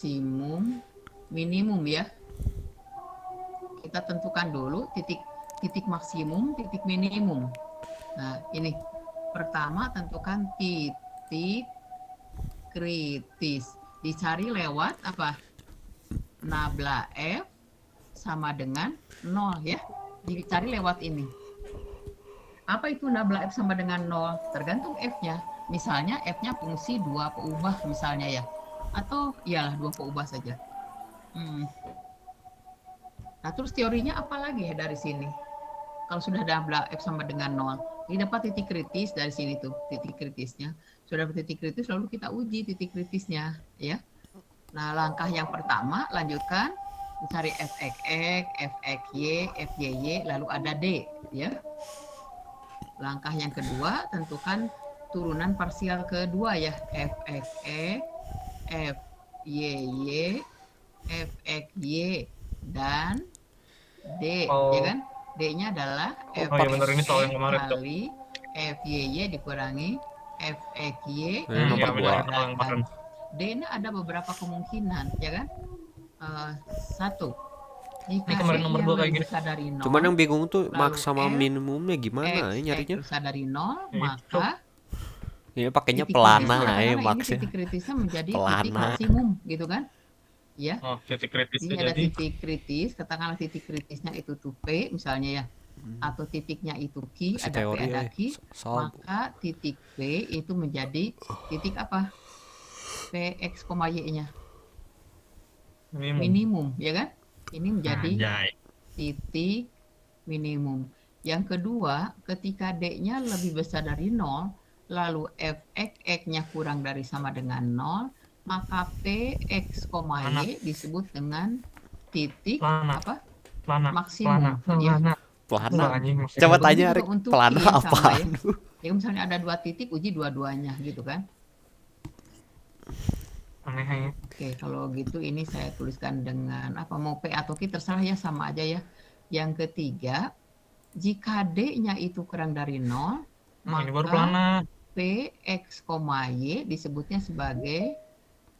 maksimum, minimum ya. Kita tentukan dulu titik maksimum, titik minimum. Nah, ini pertama tentukan titik kritis. Dicari lewat apa? Nabla F sama dengan 0 ya. Dicari lewat ini. Apa itu nabla F sama dengan 0? Tergantung F-nya. Misalnya F-nya fungsi 2 peubah misalnya ya. Atau iyalah 2 peubah saja. Nah, terus teorinya apa lagi ya dari sini? Kalau sudah nabla F sama dengan 0, ini dapat titik kritis dari sini tuh, titik kritisnya. Sudah dapat titik kritis, lalu kita uji titik kritisnya ya. Nah, langkah yang pertama, lanjutkan mencari fx, fxy, fyi, lalu ada d ya. Langkah yang kedua, tentukan turunan parsial kedua ya, fx, fyi, fxy, dan d, ya kan? D-nya adalah iya benar, ini soal yang kemarin tuh. kali fyi dikurangi fxy. Nomor benar, 2. soal yang kemarin. D-nya ada beberapa kemungkinan, ya kan? Satu, jika Ini kemarin nomor 2 kayak gini. besar dari 0, Cuman yang bingung tuh lalu maks sama F, minimumnya gimana X, nyarinya? besar dari 0, Itu. maka Ini pakainya titik pelana kritisnya, ya ini maksnya. titik kritisnya menjadi titik Pelana. maksimum, gitu kan? Ya. Oh, titik kritis Ini ada titik kritis, katakanlah titik kritisnya itu tuh P misalnya ya, atau titiknya itu Q, Masih ada P teori ada ya. Q, maka titik P itu menjadi titik apa? Px, y-nya minimum, ya kan? Ini menjadi titik minimum. Yang kedua, ketika D-nya lebih besar dari 0, lalu fx-nya kurang dari sama dengan 0, maka Px, y disebut dengan titik apa? Maksimum. Pelana. Coba tanya Rik, pelana apa? Ya. Yang misalnya ada 2 titik, uji dua-duanya gitu kan. Aneh. Oke, kalau gitu ini saya tuliskan dengan apa, mau P atau Q terserah ya, sama aja ya. Yang ketiga, jika D-nya itu kurang dari 0, maka Px, y disebutnya sebagai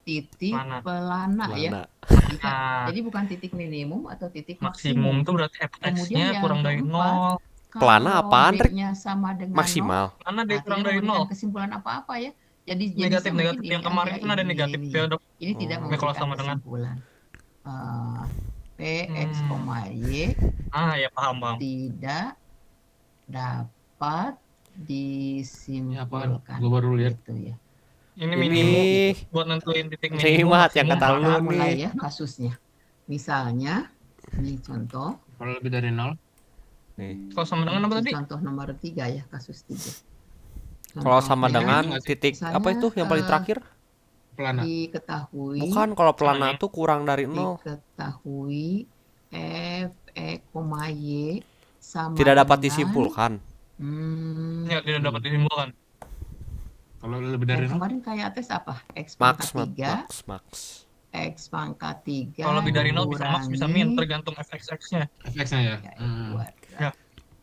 titik pelana ya. Jadi bukan titik minimum atau titik maksimum. Itu berarti Kemudian yang kurang dari 0. Pelana apaan, Rik? D-nya sama dengan Maksimal. 0, Pelana D kurang dari 0. Kesimpulan apa-apa ya. Jadi negatif yang kemarin kan ada negatif ya, Dok. Ini tidak memberikan sama kesimpulan. Px, y ya paham. tidak dapat disimpulkan. Gue baru lihat gitu ya. Ini minimum buat nentuin titik minimum. Yang kata lu mulai ya kasusnya. Misalnya, ini contoh. Kalau lebih dari 0. Kalau sama dengan apa tadi? Contoh nomor 3 ya, kasus 3. Kalau sama dengan titik apa itu yang paling terakhir? Pelana. Diketahui. Bukan, kalau pelana tuh kurang dari 0. Diketahui f, y sama tidak dapat dengan, disimpulkan. Ya, tidak dapat disimpulkan. Kalau lebih dari 0. Kemarin kayak tes apa? X Max. X pangkat 3. Kalau lebih dari 0 bisa max bisa min, tergantung fx-nya. Fx-nya ya. Ya.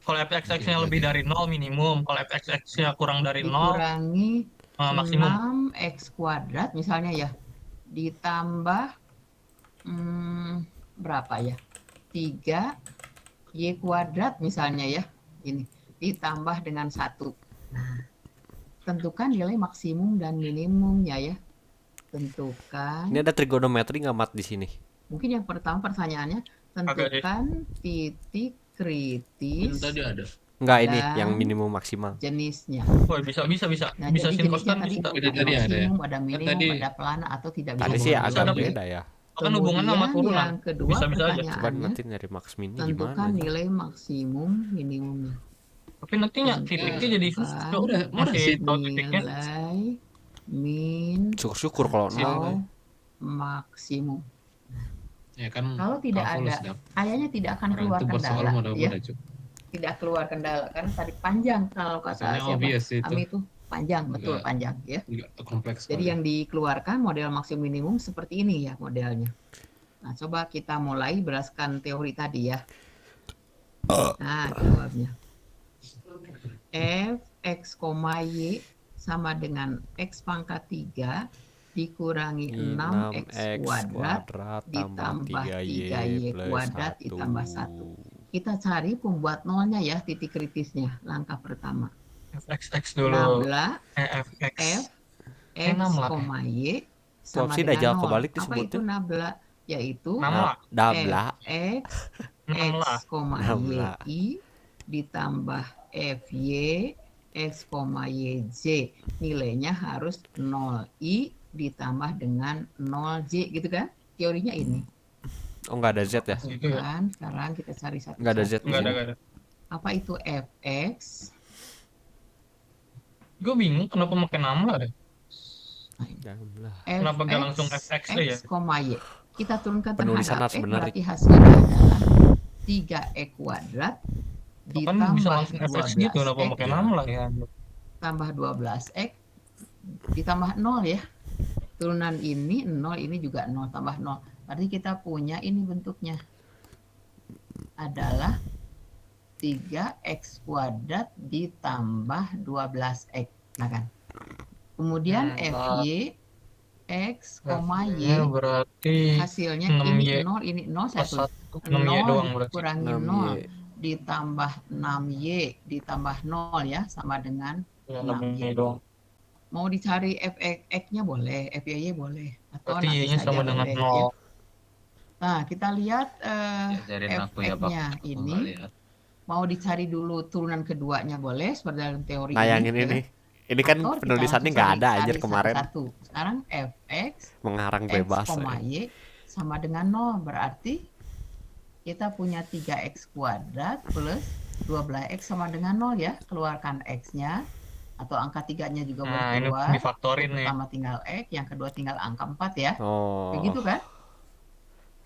Kalau fx-nya lebih dari 0 minimum, kalau fx-nya kurang dari 0 dikurangi maksimum. 6x kuadrat misalnya ya, ditambah berapa ya? 3y kuadrat misalnya ya. Ini ditambah dengan 1. Nah, tentukan nilai maksimum dan minimumnya ya. Tentukan. Ini ada trigonometri nggak, Mat, di sini? Mungkin yang pertama pertanyaannya, tentukan titik kritis. Tadi ada. Enggak, ini yang minimum maksimal. Jenisnya. Oh, bisa. Nah, Bisa jadi jenisnya tadi ada maksimum, ada minimum, ada pelana atau tidak bisa. Tadi sih agak beda ya. Kan hubungannya sama turunan. Yang kedua bisa aja. Coba nanti nyari maks mini gimana? Tentukan nilai maksimum minimumnya. Tapi nantinya titiknya jadi susah. Masih tahu titiknya. Nilai min. Syukur kalau 0 maksimum. Ya kan. Kalau tidak ada, ayahnya tidak akan keluar kendala. Ya. Tidak keluar kendala karena tadi panjang, kalau kata siapa? Ami itu panjang, betul panjang ya. Kompleks. Jadi yang dikeluarkan model maksimum minimum seperti ini ya modelnya. Nah, coba kita mulai berdasarkan teori tadi ya. Nah, jawabnya. F, X, y sama dengan X pangkat 3 dikurangi 6x 6x kuadrat kuadrat tambah ditambah 3y 3y plus kuadrat 1. ditambah 1. Kita cari pembuat nolnya ya, titik kritisnya. Langkah pertama. fxx dulu. Nabla fx. f Ini x, 6 lah. y sama opsi dah dengan jawab 0. kebalik Apa itu disebutnya. nabla? Yaitu 6 lah. Dabla. fx 6 lah. x, Nabla. y ditambah fy x, yj. Nilainya harus 0i ditambah dengan 0j gitu kan? Teorinya ini. Oh nggak ada Z ya? Gitu ya. Kan sekarang kita cari satu. Nggak ada Z. Enggak ada. Apa itu fx? Gue bingung kenapa pakai 6 lah deh. Dabla. Kenapa nggak langsung fx aja ya? X, y. Kita turunkan Penulisan terhadap harus X, benar, berarti hasilnya adalah 3e kuadrat Kan bisa ditambah langsung fx gitu, kenapa 12x pakai Ya. 6 lah ya? tambah 12x ditambah 0 ya. Turunan ini 0, ini juga 0 tambah 0. Berarti kita punya ini bentuknya adalah 3x kuadrat ditambah 12x. Nah kan. Kemudian fy x, y Ya berarti hasilnya 6y ini 0, ini 0, plus 1. 1. 6y doang 0 berarti. kurangi 6Y. 0 ditambah 6y ditambah 0 ya, sama dengan Ya 6y. 6y doang. Mau dicari fx-nya boleh, fy y-nya boleh. Atau Berarti nanti y-nya saja sama dengan boleh, 0. ya. Nah, kita lihat Ajarin aku ya, Bang. fx-nya Aku nggak ini. lihat. Mau dicari dulu turunan keduanya boleh, seperti dalam teori Nah yang ini ya. nih. Ini kan Atau kita penulisannya langsung nggak cari- ada cari anjir kemarin. satu-satu. Sekarang fx Mengarang x, bebas. y sama dengan 0. Berarti kita punya 3x kuadrat plus 12x sama dengan 0 ya. Keluarkan x-nya atau angka 3-nya juga boleh Nah, ini keluar. difaktorin nih. Pertama tinggal x, yang kedua tinggal angka 4 ya. Oh. Begitu kan?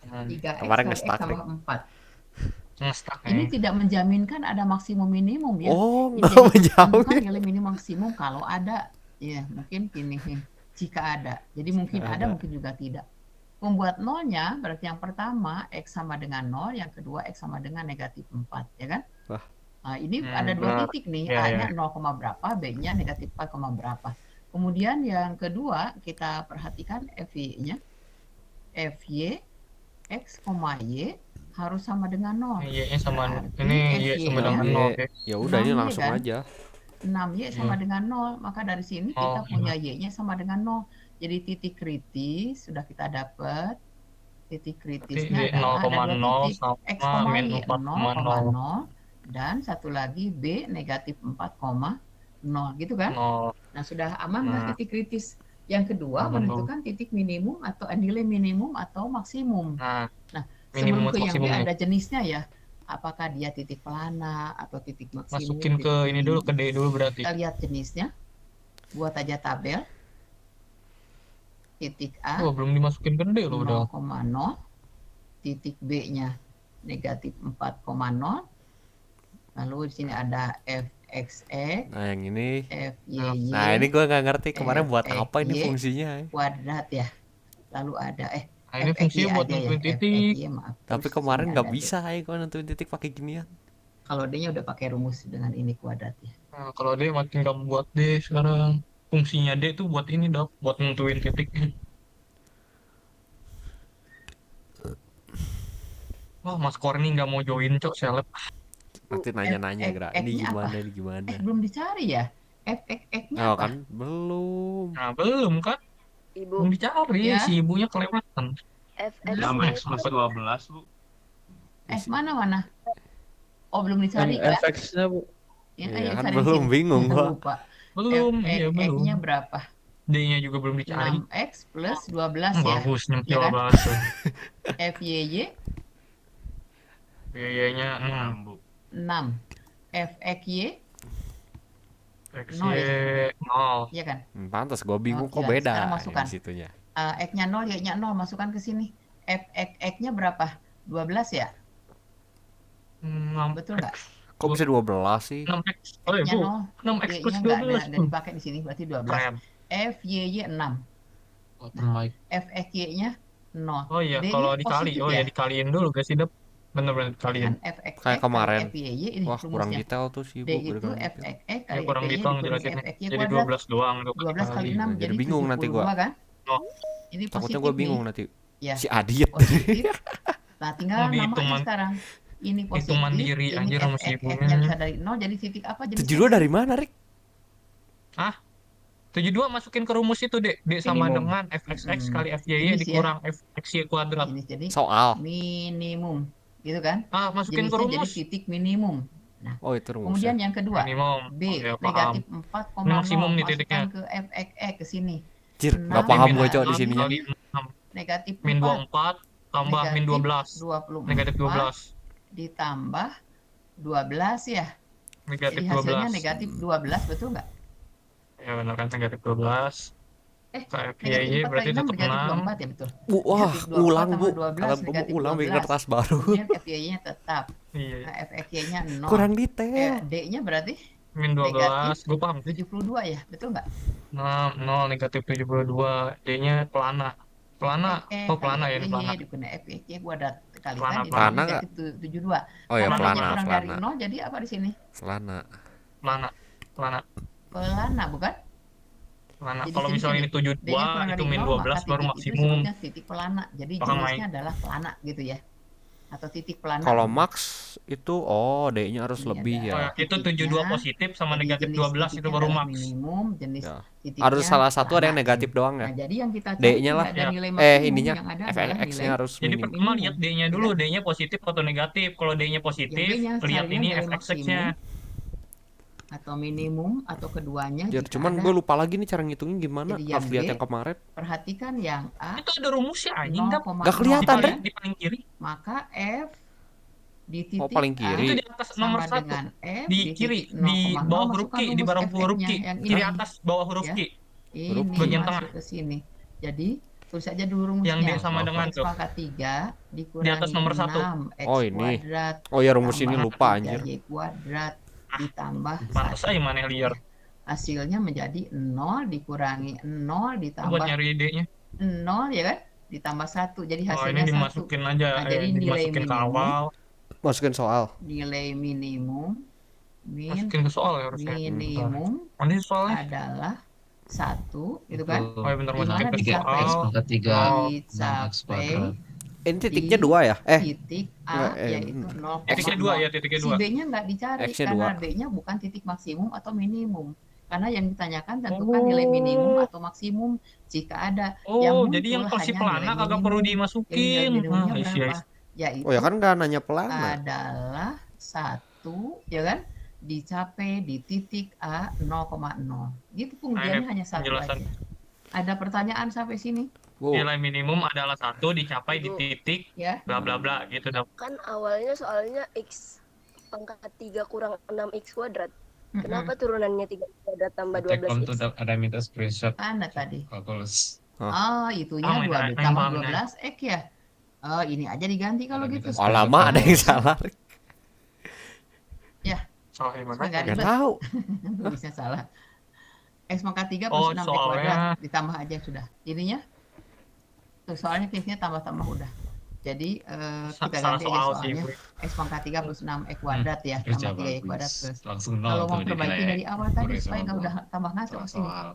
Hmm, 3x Kemarin kali x nge-stuck tambah 4. nge-stuck Ini nih. tidak menjaminkan ada maksimum minimum ya. Oh, Ini nggak jadi menjauh tentukan ya. nilai minimum maksimum kalau ada. Ya, mungkin ini jika ada. Jadi mungkin Jika ada, ada. mungkin juga tidak. Membuat nolnya berarti yang pertama x sama dengan 0, yang kedua x sama dengan negatif 4, ya kan? Wah. Nah, ini Hmm, ada dua benar. titik nih, Ya, A-nya ya. 0, berapa, B-nya negatif 4, berapa. Kemudian yang kedua kita perhatikan FY-nya. FY x, y harus sama dengan 0. Y-nya sama Berarti ini y sama FY-nya dengan 0. Oke. Ya udah ini 6Y langsung kan? aja. 6y sama dengan 0, maka dari sini kita Oh, punya y-nya sama dengan 0. Jadi titik kritis sudah kita dapat. Titik kritisnya Berarti adalah ada dua 0,0 titik, x, sama min y 4,0. 0,0 dan satu lagi b negatif 4,0 gitu kan? 0. Nah, sudah aman nggak Nah. titik kritis? Yang kedua Aman dong. menentukan titik minimum atau nilai minimum atau maksimum. Nah, Nah, minimum sebelum ke yang B maksimum nih. ada jenisnya ya. Apakah dia titik pelana atau titik maksimum? Masukin ke titik ini dulu, ke minimum. D dulu berarti. Kita lihat jenisnya. Buat aja tabel. Titik A Oh, belum dimasukin ke D loh udah. 0,0. Titik B-nya negatif 4,0. Lalu di sini ada fxx, Nah yang ini. fyy, Nah ini gue nggak ngerti kemarin buat apa ini FY. fungsinya. kuadrat ya. Lalu ada Nah, ini fungsinya buat aja ya, nentuin titik. fxy, maaf. Tapi Terus kemarin sini nggak ada D. bisa ya gue nentuin titik pakai ginian. Kalau D-nya udah pakai rumus dengan ini kuadrat ya. Nah, kalau D makin nggak buat D sekarang. Fungsinya D tuh buat ini dok, buat nentuin titiknya. Wah, Mas Korni nggak mau join, cok, seleb. Nanti nanya-nanya Gra. Ini F-nya gimana apa? ini gimana. Belum dicari ya. Fx-nya Oh apa? kan belum. Nah, belum kan? Belum Ibu, dicari, Ya. si ibunya kelewatan. FX 6x plus 12, Bu. Mana? Oh, belum dicari kan? FX-nya Bu. Ya, Iya ayo kan cari belum, sini. bingung gua. Lupa. Belum, iya belum. Fx-nya berapa? D-nya juga belum dicari. 6x plus 12 ya. Bagus, nyempil Iya kan? banget tuh. Fyy Biayanya 6, Bu. 6. Fxy, XY Nol ya? 0. ya kan? Pantas gue bingung Oh, kok iya. beda Sekarang masukkan. di situnya. X-nya 0, Y-nya 0, masukkan ke sini. Fx-nya berapa? 12 ya? 6 Betul nggak? Kok bisa 12 sih? 6X. Oh iya, X-nya Bu. 0, 6X plus Y-nya nggak 12. dipakai di sini, berarti 12. Keren. Fyy 6, Open mic. Fxy-nya 0. Oh iya, D-nya kalau dikali. positif Oh iya, dikaliin dulu guys, Dep. Bener-bener dikaliin. Kan Fxx Kayak kemarin. kali Fyy ini Wah kurang rumusnya. detail tuh sih D Bu. itu Fxx Ya kali kurang Fyy detail dikurangi ngejelasinnya. Fxy Jadi kuadrat. 12 doang. 12 kali 6 Jadi jadi bingung nanti 72 gua. kan? Ini Takutnya positif gue bingung nih. nanti. Ya, Si Adit. positif. Nah, tinggal Mau dihitung nama aja sekarang. Ini positif, hitung mandiri ini anjir rumus X-nya bisa ibunya. dari 0 jadi titik apa 72 jenisnya? dari mana, Rik? 72 masukin ke rumus itu, Dek. D sama Minimum. dengan fxx Mm-mm. kali FYY Jenis ya. dikurang fxy kuadrat. Jenis jadi Soal. minimum. Gitu kan? Masukin ke Jenisnya jadi rumus. titik minimum. Nah, Oh, itu kemudian rumusnya. yang kedua, Minimum. B, Oh, ya, paham. negatif Ini maksimum 4,0. nih titiknya. Masukkan ke fxx ke sini. Jir, 6 nggak paham gue, Cok, di kali sininya. Kali 6. negatif Min 4 24 tambah min 12. Negatif 12. ditambah 12 ya. Negatif Jadi hasilnya 12. negatif 12, betul nggak? Ya benar kan negatif 12. Negatif KFYY 4 berarti kali 6 tetap negatif 6. 24 ya, betul. Wah, Negatif 24 ulang, tambah Bu. 12, Kalian gue mau negatif ulang bikin 12. kertas baru. Kemudian FYY-nya tetap. Iya. Nah, FXY-nya 0. Kurang detail. D-nya berarti Min 12. Gue paham. 72 ya, betul nggak? 0 negatif 72. D-nya pelana. Pelana. Oh, pelana ya ini pelana. Dikuna FXY kuadrat kali Pelana, kan pelana negatif 72. Oh ya, Karena pelana, D-nya kurang dari pelana. 0, jadi apa di sini? Selana. Pelana. Pelana. Pelana, bukan? Pelana. Jadi Kalau sini misalnya ini D-nya kurang 72 dari itu min 0, 12 maka baru titik itu maksimum. disebutnya titik pelana. Jadi Bakal jenisnya adalah pelana gitu ya. Atau titik pelana. Kalau max itu D-nya harus Ini lebih ada Oh ya. ya, itu titiknya. 72 positif sama Jadi negatif jenis 12 itu titiknya baru adalah max. minimum, jenis Ya. titiknya Harus salah satu ada yang pelana. negatif doang Nah, ya. jadi yang kita cari D-nya lah. tidak ada Ya. nilai maksimum, Ininya yang ada adalah FX-nya nilai harus Jadi minimum. pertama lihat D-nya dulu, Ya. D-nya positif atau negatif. Kalau D-nya positif, B-nya lihat carinya ini nilai fx-nya. atau minimum atau keduanya Jir, jika cuman ada. gue lupa lagi nih cara ngitungin gimana. Jadi Harus yang lihat B, yang kemarin. perhatikan yang A Itu ada rumusnya anjing, Dap. 0,0 Gak kelihatan, ya. Rek. Di paling kiri. Maka F di titik paling A kiri. Itu di atas nomor sama 1. dengan F Di di kiri, titik di 0,0, bawah huruf masukkan Q, di rumus bawah huruf Q. FX-nya yang Di ini. atas bawah huruf Ya. Q. Ini Bagian masuk tengah. ke sini. Jadi tulis saja dulu Yang D rumusnya. sama dengan X tuh. pangkat 3 dikurangi Di atas nomor 1. 6 X Oh, ini. kuadrat Oh ya, rumus ini tambah lupa 3 anjir. Y kuadrat ditambah Pantas 1. aja mana liar. Hasilnya menjadi 0 dikurangi 0 Itu buat ditambah nyari ide-nya. 0 ya kan? Ditambah 1. Jadi Oh, hasilnya ini 1. dimasukin aja, Nah, jadi nilai dimasukin ke minimum. awal. Masukin soal. Nilai minimum Masukin ke soal ya harusnya. minimum Mana sih soalnya? adalah 1 gitu kan? Oh ya bentar, Di masukin mana ke dicapai? X soal. pangkat 3 Oh. 6x kuadrat. Ini titiknya Di 2 ya? titik A Enggak, yaitu 0,0. Titiknya 2 ya, titiknya Si 2. B-nya nggak dicari X-nya karena 2. B-nya bukan titik maksimum atau minimum. Karena yang ditanyakan tentukan nilai minimum atau maksimum jika ada. Yang Oh, muncul jadi yang kursi hanya pelana nilai kagak perlu minimum. Jadi dimasukin. nilai minimumnya Isi, berapa? isi. Yaitu Oh ya kan nggak nanya pelana. adalah 1 ya kan? Dicapai di titik A 0,0. Gitu pengujiannya hanya 1 penjelasan. aja. Ada pertanyaan sampai sini? Wow. Nilai minimum adalah 1 dicapai di titik Ya. bla bla bla gitu dah. Kan awalnya soalnya X pangkat 3 kurang 6X kuadrat. Kenapa turunannya 3 kuadrat tambah Tekom 12X? tuh ada minta screenshot Mana tadi? kalkulus. Oh, itunya Oh, main 12 main tambah main. 12 X ya. Oh, ini aja diganti kalau Ada gitu. minus. Oh lama ada yang salah. Soal yang mana? Nggak Gak ribet. tahu. Bisa salah. X pangkat 3 Oh, plus 6 X soalnya- kuadrat ditambah aja sudah. Ininya tuh soalnya case-nya tambah-tambah udah. Jadi kita Salah ganti aja soal sih. soalnya. X pangkat 3 plus 6 X kuadrat ya, Kerja tambah 3 Y kuadrat bagus. plus. Langsung Kalau nol mau tuh perbaiki dinilai. dari awal tadi Boleh supaya sama nggak gua. udah tambah ngaco ke sini. Soal.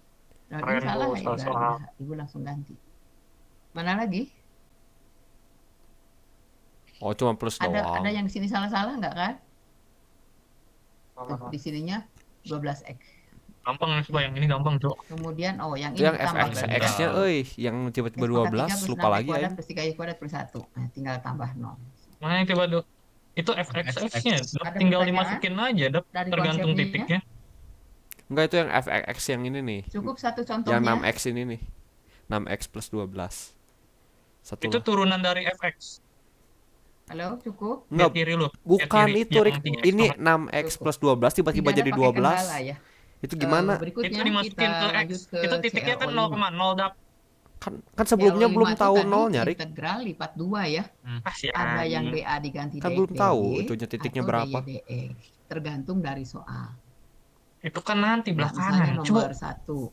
Nah, Keren, ini salah Bu, ya soal-soal. udah, Ibu langsung ganti. Mana lagi? Oh cuma plus Ada doang. yang di sini salah-salah nggak kan? Tuh, di sininya 12X. Gampang nih, Pak. Yang ini gampang, Cok. Kemudian yang Itu ini yang tambah FX berarti. X-nya yang tiba-tiba X pangkat 12 3 plus lupa 6 lagi kuadrat ya. plus 3Y kuadrat plus 1. Nah, tinggal tambah 0. Mana yang coba tuh? Itu FXX-nya. Ada Tinggal pertanyaan? dimasukin aja, Dap. Dari Tergantung konsepnya? titiknya. Enggak, itu yang FX yang ini nih. Cukup satu Yang contohnya. 6X ini nih. 6X plus 12. Satu Itu lah. turunan dari FX. Halo, cukup? Enggak, Lihat kiri lu. Lihat bukan kiri. itu Yang Rik. 3X Ini banget. 6X plus 12 tiba-tiba Tidak ada jadi pakai 12. kendala ya. Itu gimana? Berikutnya Itu dimasukin kita ke X. lanjut ke Itu titiknya kan CLO 0,0, Dap. Kan sebelumnya CLO belum 5 itu tahu tadi nolnya, Rik. Integral lipat 2 ya. Si Ada yang anjing. BA diganti Kan belum DXY tahu itunya titiknya atau berapa. DYDX. Tergantung dari soal. Itu kan nanti Nah, misalnya belakangan, nomor Cok.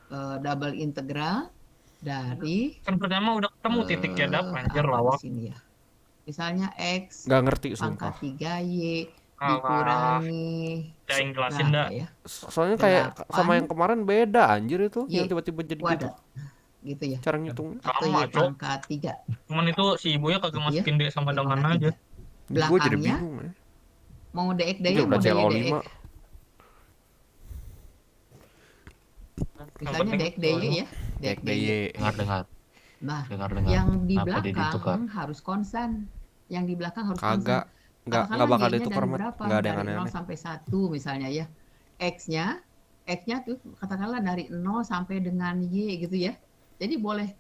1 double integral dari Kan pertama udah ketemu titiknya, Dap. Anjir, apa di lawak. sini ya. Misalnya X Nggak ngerti pangkat sumpah. 3Y Alah. dikurangi Ya, yang jelasin berapa dah. ya? Soalnya kayak sama yang kemarin beda anjir itu yang Y tiba-tiba jadi gitu. kuadrat. gitu ya. Cara ngitung. Atau Y Sama, Cok. pangkat 3 Cuman itu si ibunya kagak gitu ya. masukin D sama Y dengan pangkat aja. 3. Gue jadi Belakangnya bingung ya. mau DX DY Ini mau udah DY CLO DX. 5. Misalnya penting DX DY ya. DX Naik DY. DY. Dengar. Nah, Dengar. yang di Kenapa ditukar? belakang harus konsan. Yang di belakang harus konsan. Kagak. Nggak Katakanlah bakal Y-nya ditukar, dari Mat. berapa? Nggak ada yang Dari 0 aneh-aneh. sampai 1 misalnya ya. X-nya tuh katakanlah dari 0 sampai dengan Y gitu ya. Jadi boleh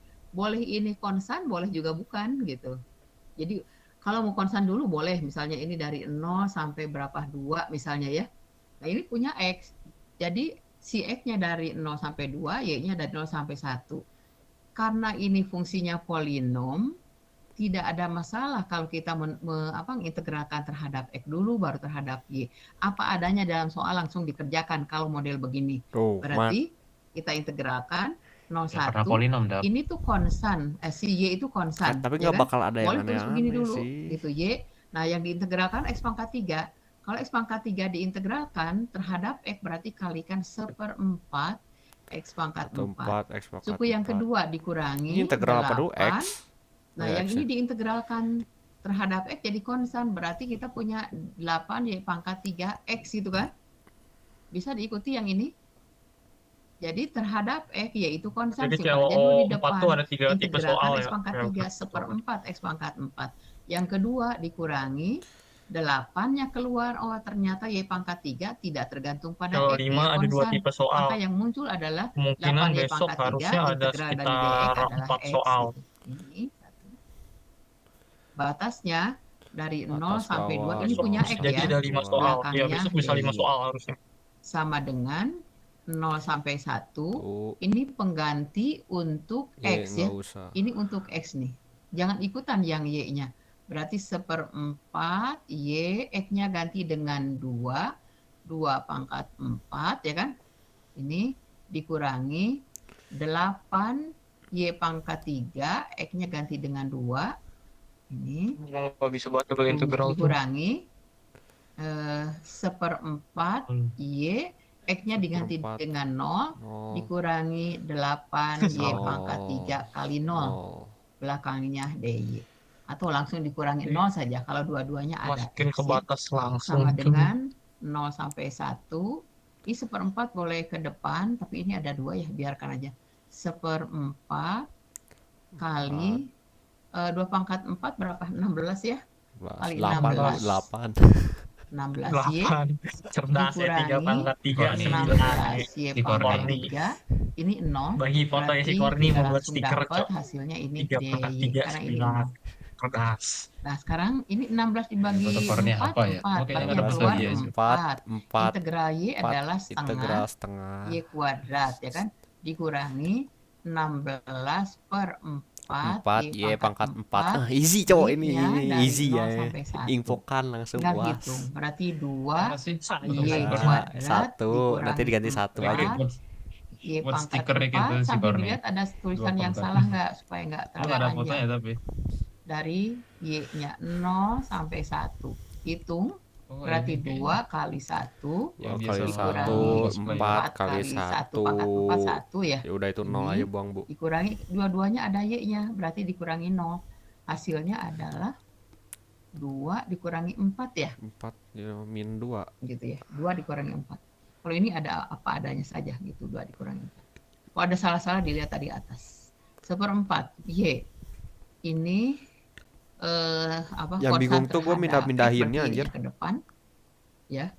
ini konsan, boleh juga bukan gitu. Jadi kalau mau konsan dulu boleh, misalnya ini dari 0 sampai berapa 2 misalnya ya. Nah, ini punya X. Jadi si X-nya dari 0 sampai 2, Y-nya dari 0 sampai 1. Karena ini fungsinya polinom, tidak ada masalah kalau kita mengintegralkan terhadap X dulu baru terhadap Y. Apa adanya dalam soal langsung dikerjakan kalau model begini. Tuh, Mat. Berarti kita integralkan Ya, karena 01, polinom, Dap. ini tuh konsan, si Y itu konsan. Tapi ya nggak kan? bakal ada yang Boleh tulis begini aneh-aneh dulu, sih. gitu Y. Nah, yang diintegralkan X pangkat 3. Kalau X pangkat 3 diintegralkan terhadap X berarti kalikan 1/4 X pangkat 4. 4 X pangkat Suku yang 4. kedua dikurangi Ini integral apa dulu? 8. X. Nah, Ya, yang X ini ya. diintegralkan terhadap X jadi konsan. Berarti kita punya 8 Y pangkat 3 X gitu kan. Bisa diikuti yang ini. Jadi terhadap X yaitu konsan. Jadi Simpan aja dulu di 4 depan. tuh ada 3 tipe Integralkan soal X ya. pangkat Oke, 3 oke. 1/4 X pangkat 4. Yang kedua dikurangi 8-nya keluar. Oh, ternyata Y pangkat 3 tidak tergantung pada Kalau X. 5 dia ada 2 konsan. tipe soal. Maka yang muncul adalah Kemungkinan 8Y besok pangkat 3 harusnya ada integral dari DX sekitar adalah 4 X. soal. Gitu. Ini satu. Batasnya dari 0 Atas sampai 2 bawah, ini Besok punya bisa X jadi ya. ada 5 soal. Ya, Belakangnya besok bisa 5 DY. soal harusnya. Sama dengan 0 sampai 1. Tuh. Ini pengganti untuk Y X ya. nggak usah. Ini untuk X nih. Jangan ikutan yang Y-nya. Berarti 1/4 Y, X-nya ganti dengan 2. 2 pangkat 4 ya kan. Ini dikurangi 8 Y pangkat 3, X-nya ganti dengan 2. Ini Nggak bisa buat double integral tuh. dikurangi 1/4 Y, X-nya diganti 1/4. dengan 0, 0. dikurangi 8 Y Oh. pangkat 3 kali 0. 0. Belakangnya DY. Atau langsung dikurangi 0 saja kalau dua-duanya ada. Masukin ke X, ya. batas langsung. Sama dengan 0 sampai 1. Ini 1/4 boleh ke depan, tapi ini ada 2 ya, biarkan aja. 1/4 kali 2 pangkat 4 berapa? 16 ya? Kali 8. 16. 16 Y 8. Cerdas ya, 3 dikurangi pangkat 3, 9. 16 Y Si pangkat Korni. 3. Ini 0. Bagi foto ya si Berarti Korni kita membuat langsung stiker, dapat Cok. hasilnya ini 3 pangkat DY 3, karena ini 9. 0. Cerdas. Nah, sekarang ini 16 dibagi Foto Korni 4, apa ya? 4. Oke, Berarti ada yang keluar foto Y. 4. 4. Integral Y adalah Integral setengah setengah. Y kuadrat, ya kan? Dikurangi 16/4 4 Y pangkat 4. Easy cowok ini. Y-nya dari Easy 0 ya. sampai 1. Infokan langsung Tinggal puas. hitung. Berarti 2 Mana sih? Y Nah, kuadrat 1 nanti diganti 1 dikurangi aja. 4 Y Buat pangkat stikernya gitu 4 si sambil Korni. dilihat ada tulisan 2 yang pangkat. salah nggak supaya nggak Lu terlalu nggak ada panjang. fotonya tapi. Dari Y-nya 0 sampai 1. Hitung Oh, berarti ini 2 kali 1 Yang kali biasa 1 dikurangi 4 kali 1 1. pangkat 4 1 ya. Ya udah itu 0 Ini aja buang, Bu. Dikurangi dua-duanya ada Y-nya, berarti dikurangi 0. Hasilnya adalah 2 dikurangi 4 ya, 4 ya, min 2. gitu ya. 2 dikurangi 4. Kalau ini ada apa adanya saja gitu, 2 dikurangi 4. Kalau ada salah-salah dilihat tadi atas. 1/4 Y. Ini Yang konsan bingung tuh gua terhadap mindah-mindahinnya, X, berarti anjir. Y-nya ke depan. Ya.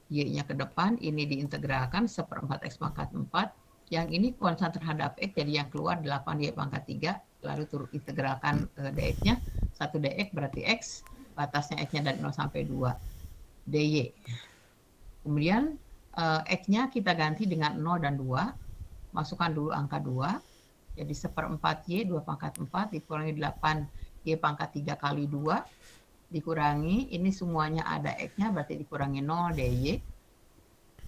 Y-nya ke depan, ini diintegralkan 1/4 X pangkat 4. Yang ini konsan terhadap X, jadi yang keluar 8 Y pangkat 3. Lalu turut integralkan DX-nya. 1 DX berarti X. Batasnya X-nya dari 0 sampai 2. DY. Kemudian X-nya kita ganti dengan 0 dan 2. Masukkan dulu angka 2. Jadi 1/4 Y, 2 pangkat 4, dikurangi 8 Y pangkat 3 kali 2. Dikurangi, ini semuanya ada X-nya, berarti dikurangi 0 DY.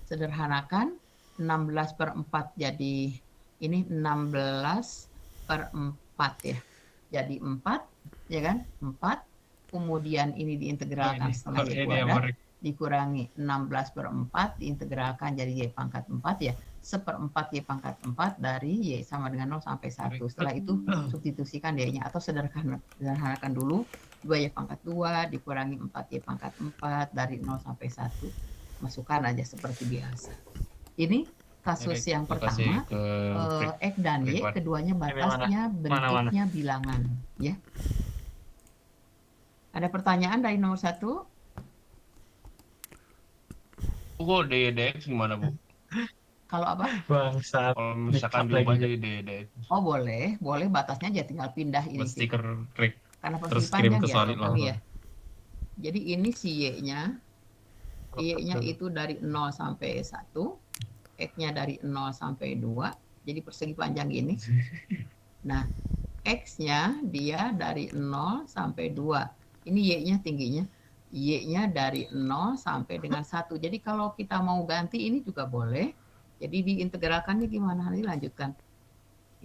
Sederhanakan, 16/4 jadi, ini 16/4 ya. Jadi 4, ya kan? 4. Kemudian ini diintegralkan setengah Y kuadrat. Dikurangi 16/4 diintegralkan jadi Y pangkat 4 ya. 1/4 Y pangkat 4 dari Y sama dengan 0 sampai 1. Setelah itu substitusikan Y-nya atau sederhanakan dulu 2Y pangkat 2 dikurangi 4Y pangkat 4 dari 0 sampai 1. Masukkan aja seperti biasa. Ini kasus Oke, yang kita kasih pertama, ke X dan Y, Ridwan. keduanya batasnya bentuknya bilangan. Ya. Ada pertanyaan dari nomor 1? Kok DDX gimana, Bu? Kalau apa? Bangsat. Kalau misalkan Dicap diubah lagi. jadi DDX Oh boleh batasnya aja tinggal pindah ini buat sih. stiker trik. Karena Terus persegi kirim panjang ke ya, Solid ini ya. langsung. Jadi ini si Y-nya itu dari 0 sampai 1, X-nya dari 0 sampai 2, jadi persegi panjang gini. Nah, X-nya dia dari 0 sampai 2. Ini Y-nya tingginya. Y-nya dari 0 sampai dengan 1. Jadi kalau kita mau ganti ini juga boleh. Jadi diintegralkannya gimana? Nanti lanjutkan.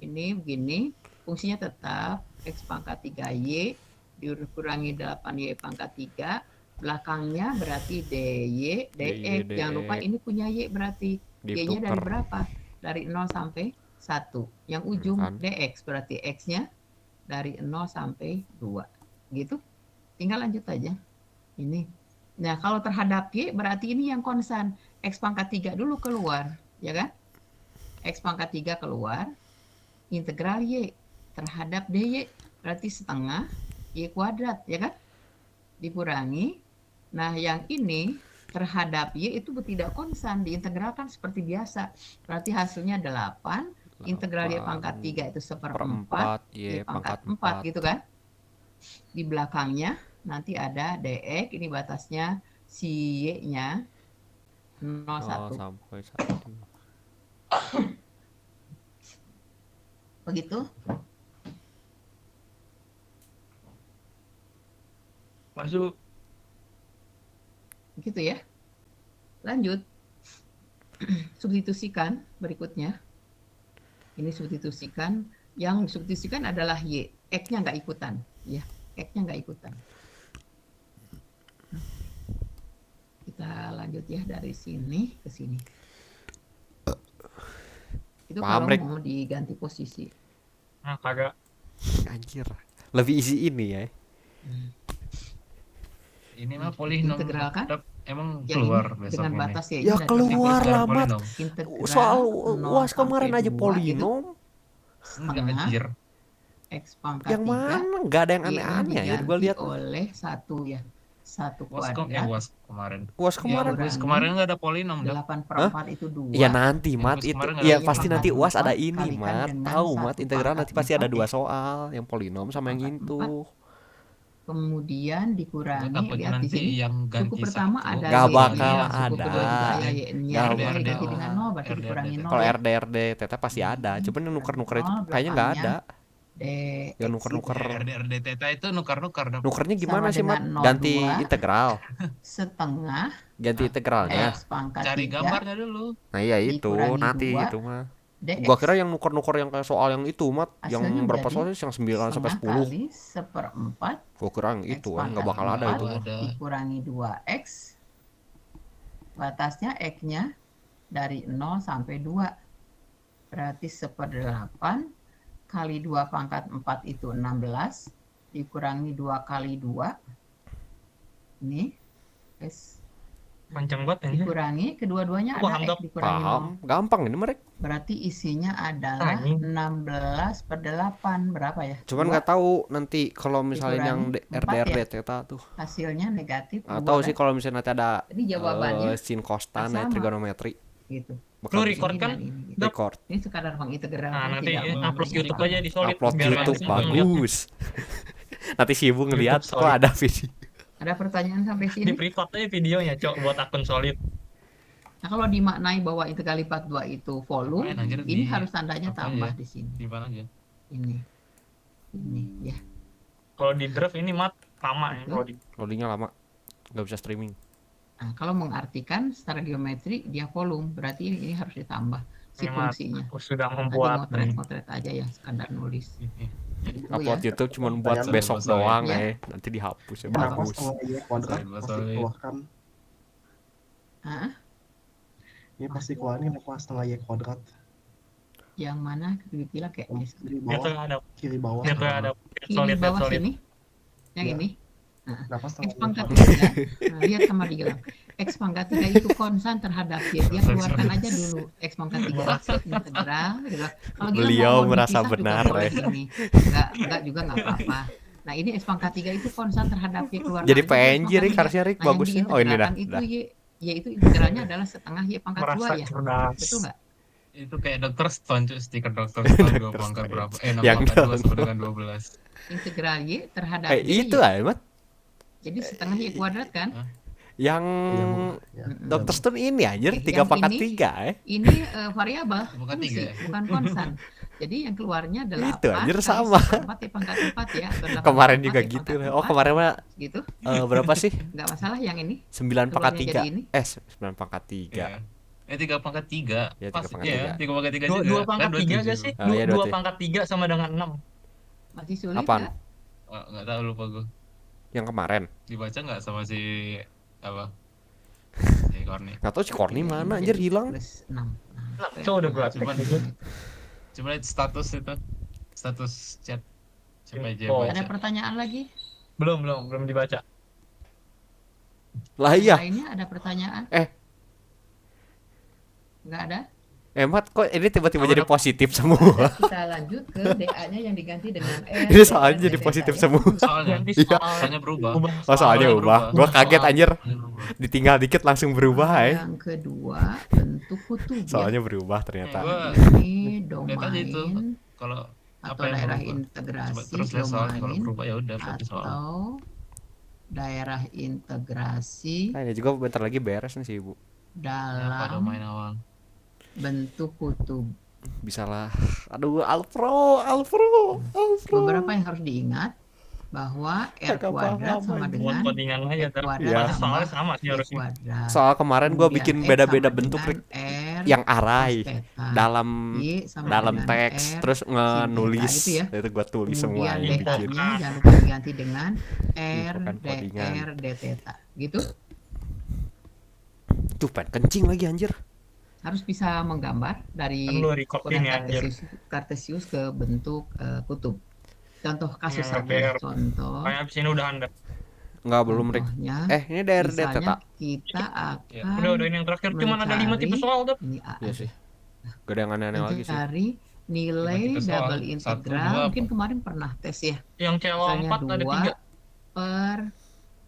Ini begini, fungsinya tetap X pangkat 3Y dikurangi 8Y pangkat 3. Belakangnya berarti DY, DX. Jangan lupa ini punya Y berarti. Y-nya dari Ditukar. berapa? Dari 0 sampai 1. Yang ujung Kan. DX berarti X-nya dari 0 sampai 2. Gitu. Tinggal lanjut aja. Ini. Nah, kalau terhadap Y berarti ini yang konstan. X pangkat 3 dulu keluar. Ya kan? X pangkat 3 keluar. Integral Y terhadap DY berarti setengah Y kuadrat. Ya kan? Dikurangi. Nah, yang ini terhadap Y itu tidak konstan, diintegralkan seperti biasa. Berarti hasilnya 8, integral Y pangkat 3 itu 1/4 Y pangkat 4 gitu kan. Di belakangnya nanti ada DX, ini batasnya si Y-nya 0, 1. sampai 1. Begitu? Masuk. Gitu ya. Lanjut. Substitusikan berikutnya. Ini substitusikan. Yang disubstitusikan adalah Y. X-nya nggak ikutan. Ya, X-nya nggak ikutan. Kita lanjut ya dari sini ke sini. Itu Paham, kalau Rek. mau diganti posisi. Nah, kagak. Anjir. Lebih easy ini ya. Ini mah polinom. Integralkan. Tetap emang Yang keluar ini besok dengan ini. batas Y. Ya keluar lah, Mat. Polinom. Integral Soal 0 UAS kemarin sampai aja 2 itu polinom. Enggak setengah anjir. X pangkat Yang 3. mana? Nggak ada yang Y-nya aneh-aneh ya. diganti Gue lihat oleh 1 ya. 1 Was kuadrat. kemarin. UAS Ya, kemarin. kuis kemarin nggak ada polinom, Dok. 8/4 itu 2. Ya nanti, Yang Mat, kuis itu. kemarin nggak Ya ada pasti polinom. nanti UAS ada 4 ini, kalikan Mat. dengan Tahu, 1 Mat. Integral nanti pasti ada 2 pangkat 4. soal, yang polinom sama yang Pangkat itu. Kemudian dikurangi, Takutnya lihat di nanti sini. yang Suku ganti pertama satu. ada Nggak Y-nya, bakal suku ada. kedua juga ada Y-nya. Nggak Y-nya bakal. diganti dengan 0 berarti dikurangi 0 Kalau ya. RD teteh pasti ada. Cuman yang nuker-nuker itu Nol, kayaknya nggak ada. belakangnya Yang nuker-nuker. RD Theta itu nukar-nukar, Dok. Nukernya gimana Sama sih, Mat? dengan 0,2. Ganti integral. setengah Ganti integralnya. X pangkat Cari 3 gambarnya dulu. Nah iya itu, dikurangi nanti 2 itu mah. DX. Gua kira yang nuker-nuker yang kayak soal yang itu, Mat. Yang Hasilnya berapa jadi soal sih? Yang 9 sampai setengah 10. kali 1/4 Gua kira yang X itu kan nggak pangkat bakal ada 4 itu. Ada. dikurangi 2X. Batasnya X-nya dari 0 sampai 2. Berarti 1/8 kali 2 pangkat 4 itu 16. Dikurangi 2 kali 2. Ini. X. Panjang banget anjir. Dikurangi, kedua-duanya Paham, ada Dok. X dikurangi 0. Paham? Gampang ini mereka. Berarti isinya adalah Anjing. 16/8. Berapa ya? Cuman 2. nggak tahu nanti kalau misalnya yang Dikurangi RD 4 ya? theta tuh. Hasilnya negatif 2 Atau sih kan? kalau misalnya nanti ada Jadi jawabannya sin kostan ya sama. trigonometri. gitu. Lu record Ini kan? dan ini, gitu. Dok. Record. Ini sekadar mengintegral. Nah, nanti tidak upload mengurangi YouTube apa-apa. aja di Solid. Upload biar YouTube langsung ngeliatnya. bagus. Nanti si Ibu ngeliat YouTube kok solid. ada video. Ada pertanyaan sampai Di sini? private aja videonya, Cok, buat akun Solid. Nah, kalau dimaknai bahwa integral lipat 2 itu volume, Main anjir ini di- harus tandanya apa tambah ya? di sini. Simpan aja. Ini ya. Kalau di draft ini mat lama ya. Kalau di Loadingnya lama. Nggak bisa streaming. Nah, kalau mengartikan secara geometri dia volume, berarti ini harus ditambah si ini mat, fungsinya. aku sudah Nanti membuat nih. motret aja ya, sekadar nulis. Itu Upload ya. YouTube cuma buat Pertanyaan besok masalah doang ya. Nanti dihapus ya Kenapa bagus. sama Y kuadrat Masalah- pasti masalah. dikeluarkan? Hah? Ini pasti keluarnya apa setengah Y kuadrat. Yang mana dibilang kayak Yang ini. Kiri Dia bawah, tuh ada, kiri bawah. dia tuh ada Kiri solid, bawah solid. sini. Yang Ya. ini. Kenapa X setengah Y pangkat kuadrat? 3. Nah, lihat sama dibilang. X pangkat 3 itu konstan terhadap Y. Dia keluarkan aja dulu X pangkat 3. Integral. Gitu. Kalau dia Beliau mau merasa dipisah juga benar, boleh ya. ini. Enggak juga nggak apa-apa. Nah, ini X pangkat 3 itu konstan terhadap Y keluarkan. Jadi aja X PNG pangkat Rik 3. harusnya Rik Nah, yang bagusnya. Oh ini dah. diintegralkan itu Dah. Y itu integralnya adalah setengah Y pangkat 2 Merasa ya. cerdas. Betul nggak? Itu kayak Dr. Stone cuy, stiker Dr. Stone 2 Dr. pangkat Stone. berapa? 6 Yang pangkat 2 doang. sama dengan 12. Integral Y terhadap Y. Itu Y. Ahmad. Jadi setengah Y kuadrat kan? Yang Iya, Bu. Ya. Dr. Stone ini anjir Yang 3 pangkat ini- 3 Ini variabel, Bukan fungsi, tiga ya? bukan konstan. Jadi yang keluarnya 8 Itu, anjir, sama. 4 Y pangkat 4 ya. Atau 8 Kemarin pangkat juga 4, Y gitu. pangkat Oh 4, kemarin mah gitu. berapa sih? Nggak masalah yang ini. 9 pangkat Keluarnya 3. jadi ini. 9 pangkat 3. Iya. 3 pangkat 3. Ya, 3 Pas pangkat ya, 3. 3 pangkat 3 Dua, juga. dua pangkat Kan 3 gak 27. sih? Oh, iya, Dua 27. pangkat 3 sama dengan 6. Masih sulit Apaan? nggak? Oh, enggak tahu lupa gue. Yang kemarin. Dibaca enggak sama si apa? Si Korni. Gak tau si Korni Ini mana anjir jadi hilang. plus 6. Coba udah berarti. Coba lihat status itu. Status chat. Coba aja Oh. Ada baca. pertanyaan lagi? Belum dibaca. Lah iya. Lainnya ada pertanyaan? Nggak ada? Mat kok ini tiba-tiba Kalau jadi ada- positif semua. Kita lanjut ke DA-nya yang diganti dengan R. Ini soalnya jadi DA, positif ya. semua. Soalnya Ganti Iya. soal. soalnya berubah. Oh soalnya ubah. Gua kaget anjir. Soalnya berubah. Ditinggal dikit langsung berubah ya. Yang kedua, bentuk kutub ya. Soalnya berubah ternyata. Gua Ini lihat aja itu. domain Kalau atau apa yang daerah berubah? Coba integrasi terus lihat soalnya kalau domain berubah ya udah berarti soal. atau daerah integrasi Nah, ini juga bentar lagi beres nih sih Ibu. Apa dalam domain awal? bentuk kutub. Bisa lah. Aduh, Alfro. Beberapa yang harus diingat bahwa R Kagak kuadrat paham, sama anjing. dengan Codingan aja E ntar. kuadrat Iya. Soalnya sama sih Y harusnya. kuadrat. Soal kemarin gua Kemudian bikin X beda-beda sama bentuk dengan Rik. R Yang arai cos theta. dalam Y sama dalam dengan teks R terus ngenulis sin theta, itu ya. itu gua tulis semua Kemudian yang bikin. DA-nya jangan lupa diganti dengan R bukan codingan. dr d theta. Gitu. Tuh pengen kencing lagi anjir. Harus bisa menggambar dari Kan lu recording ya anjir. Kartesius ke bentuk kutub. Contoh kasus Yang lagi. LDR. Contoh. Kayak abis ini udah anda. Enggak belum Rik. Contohnya, Ini daerah misalnya Teta. kita Ya, akan Udah ini yang terakhir cuman ada 5 tipe mencari- soal tuh. ini A. Iya sih. Gak ada yang aneh-aneh lagi sih. Mencari nilai Lima tipe soal. double Satu, integral. dua, Mungkin kemarin pernah tes ya. Yang CO4 Misalnya ada 3. 2 per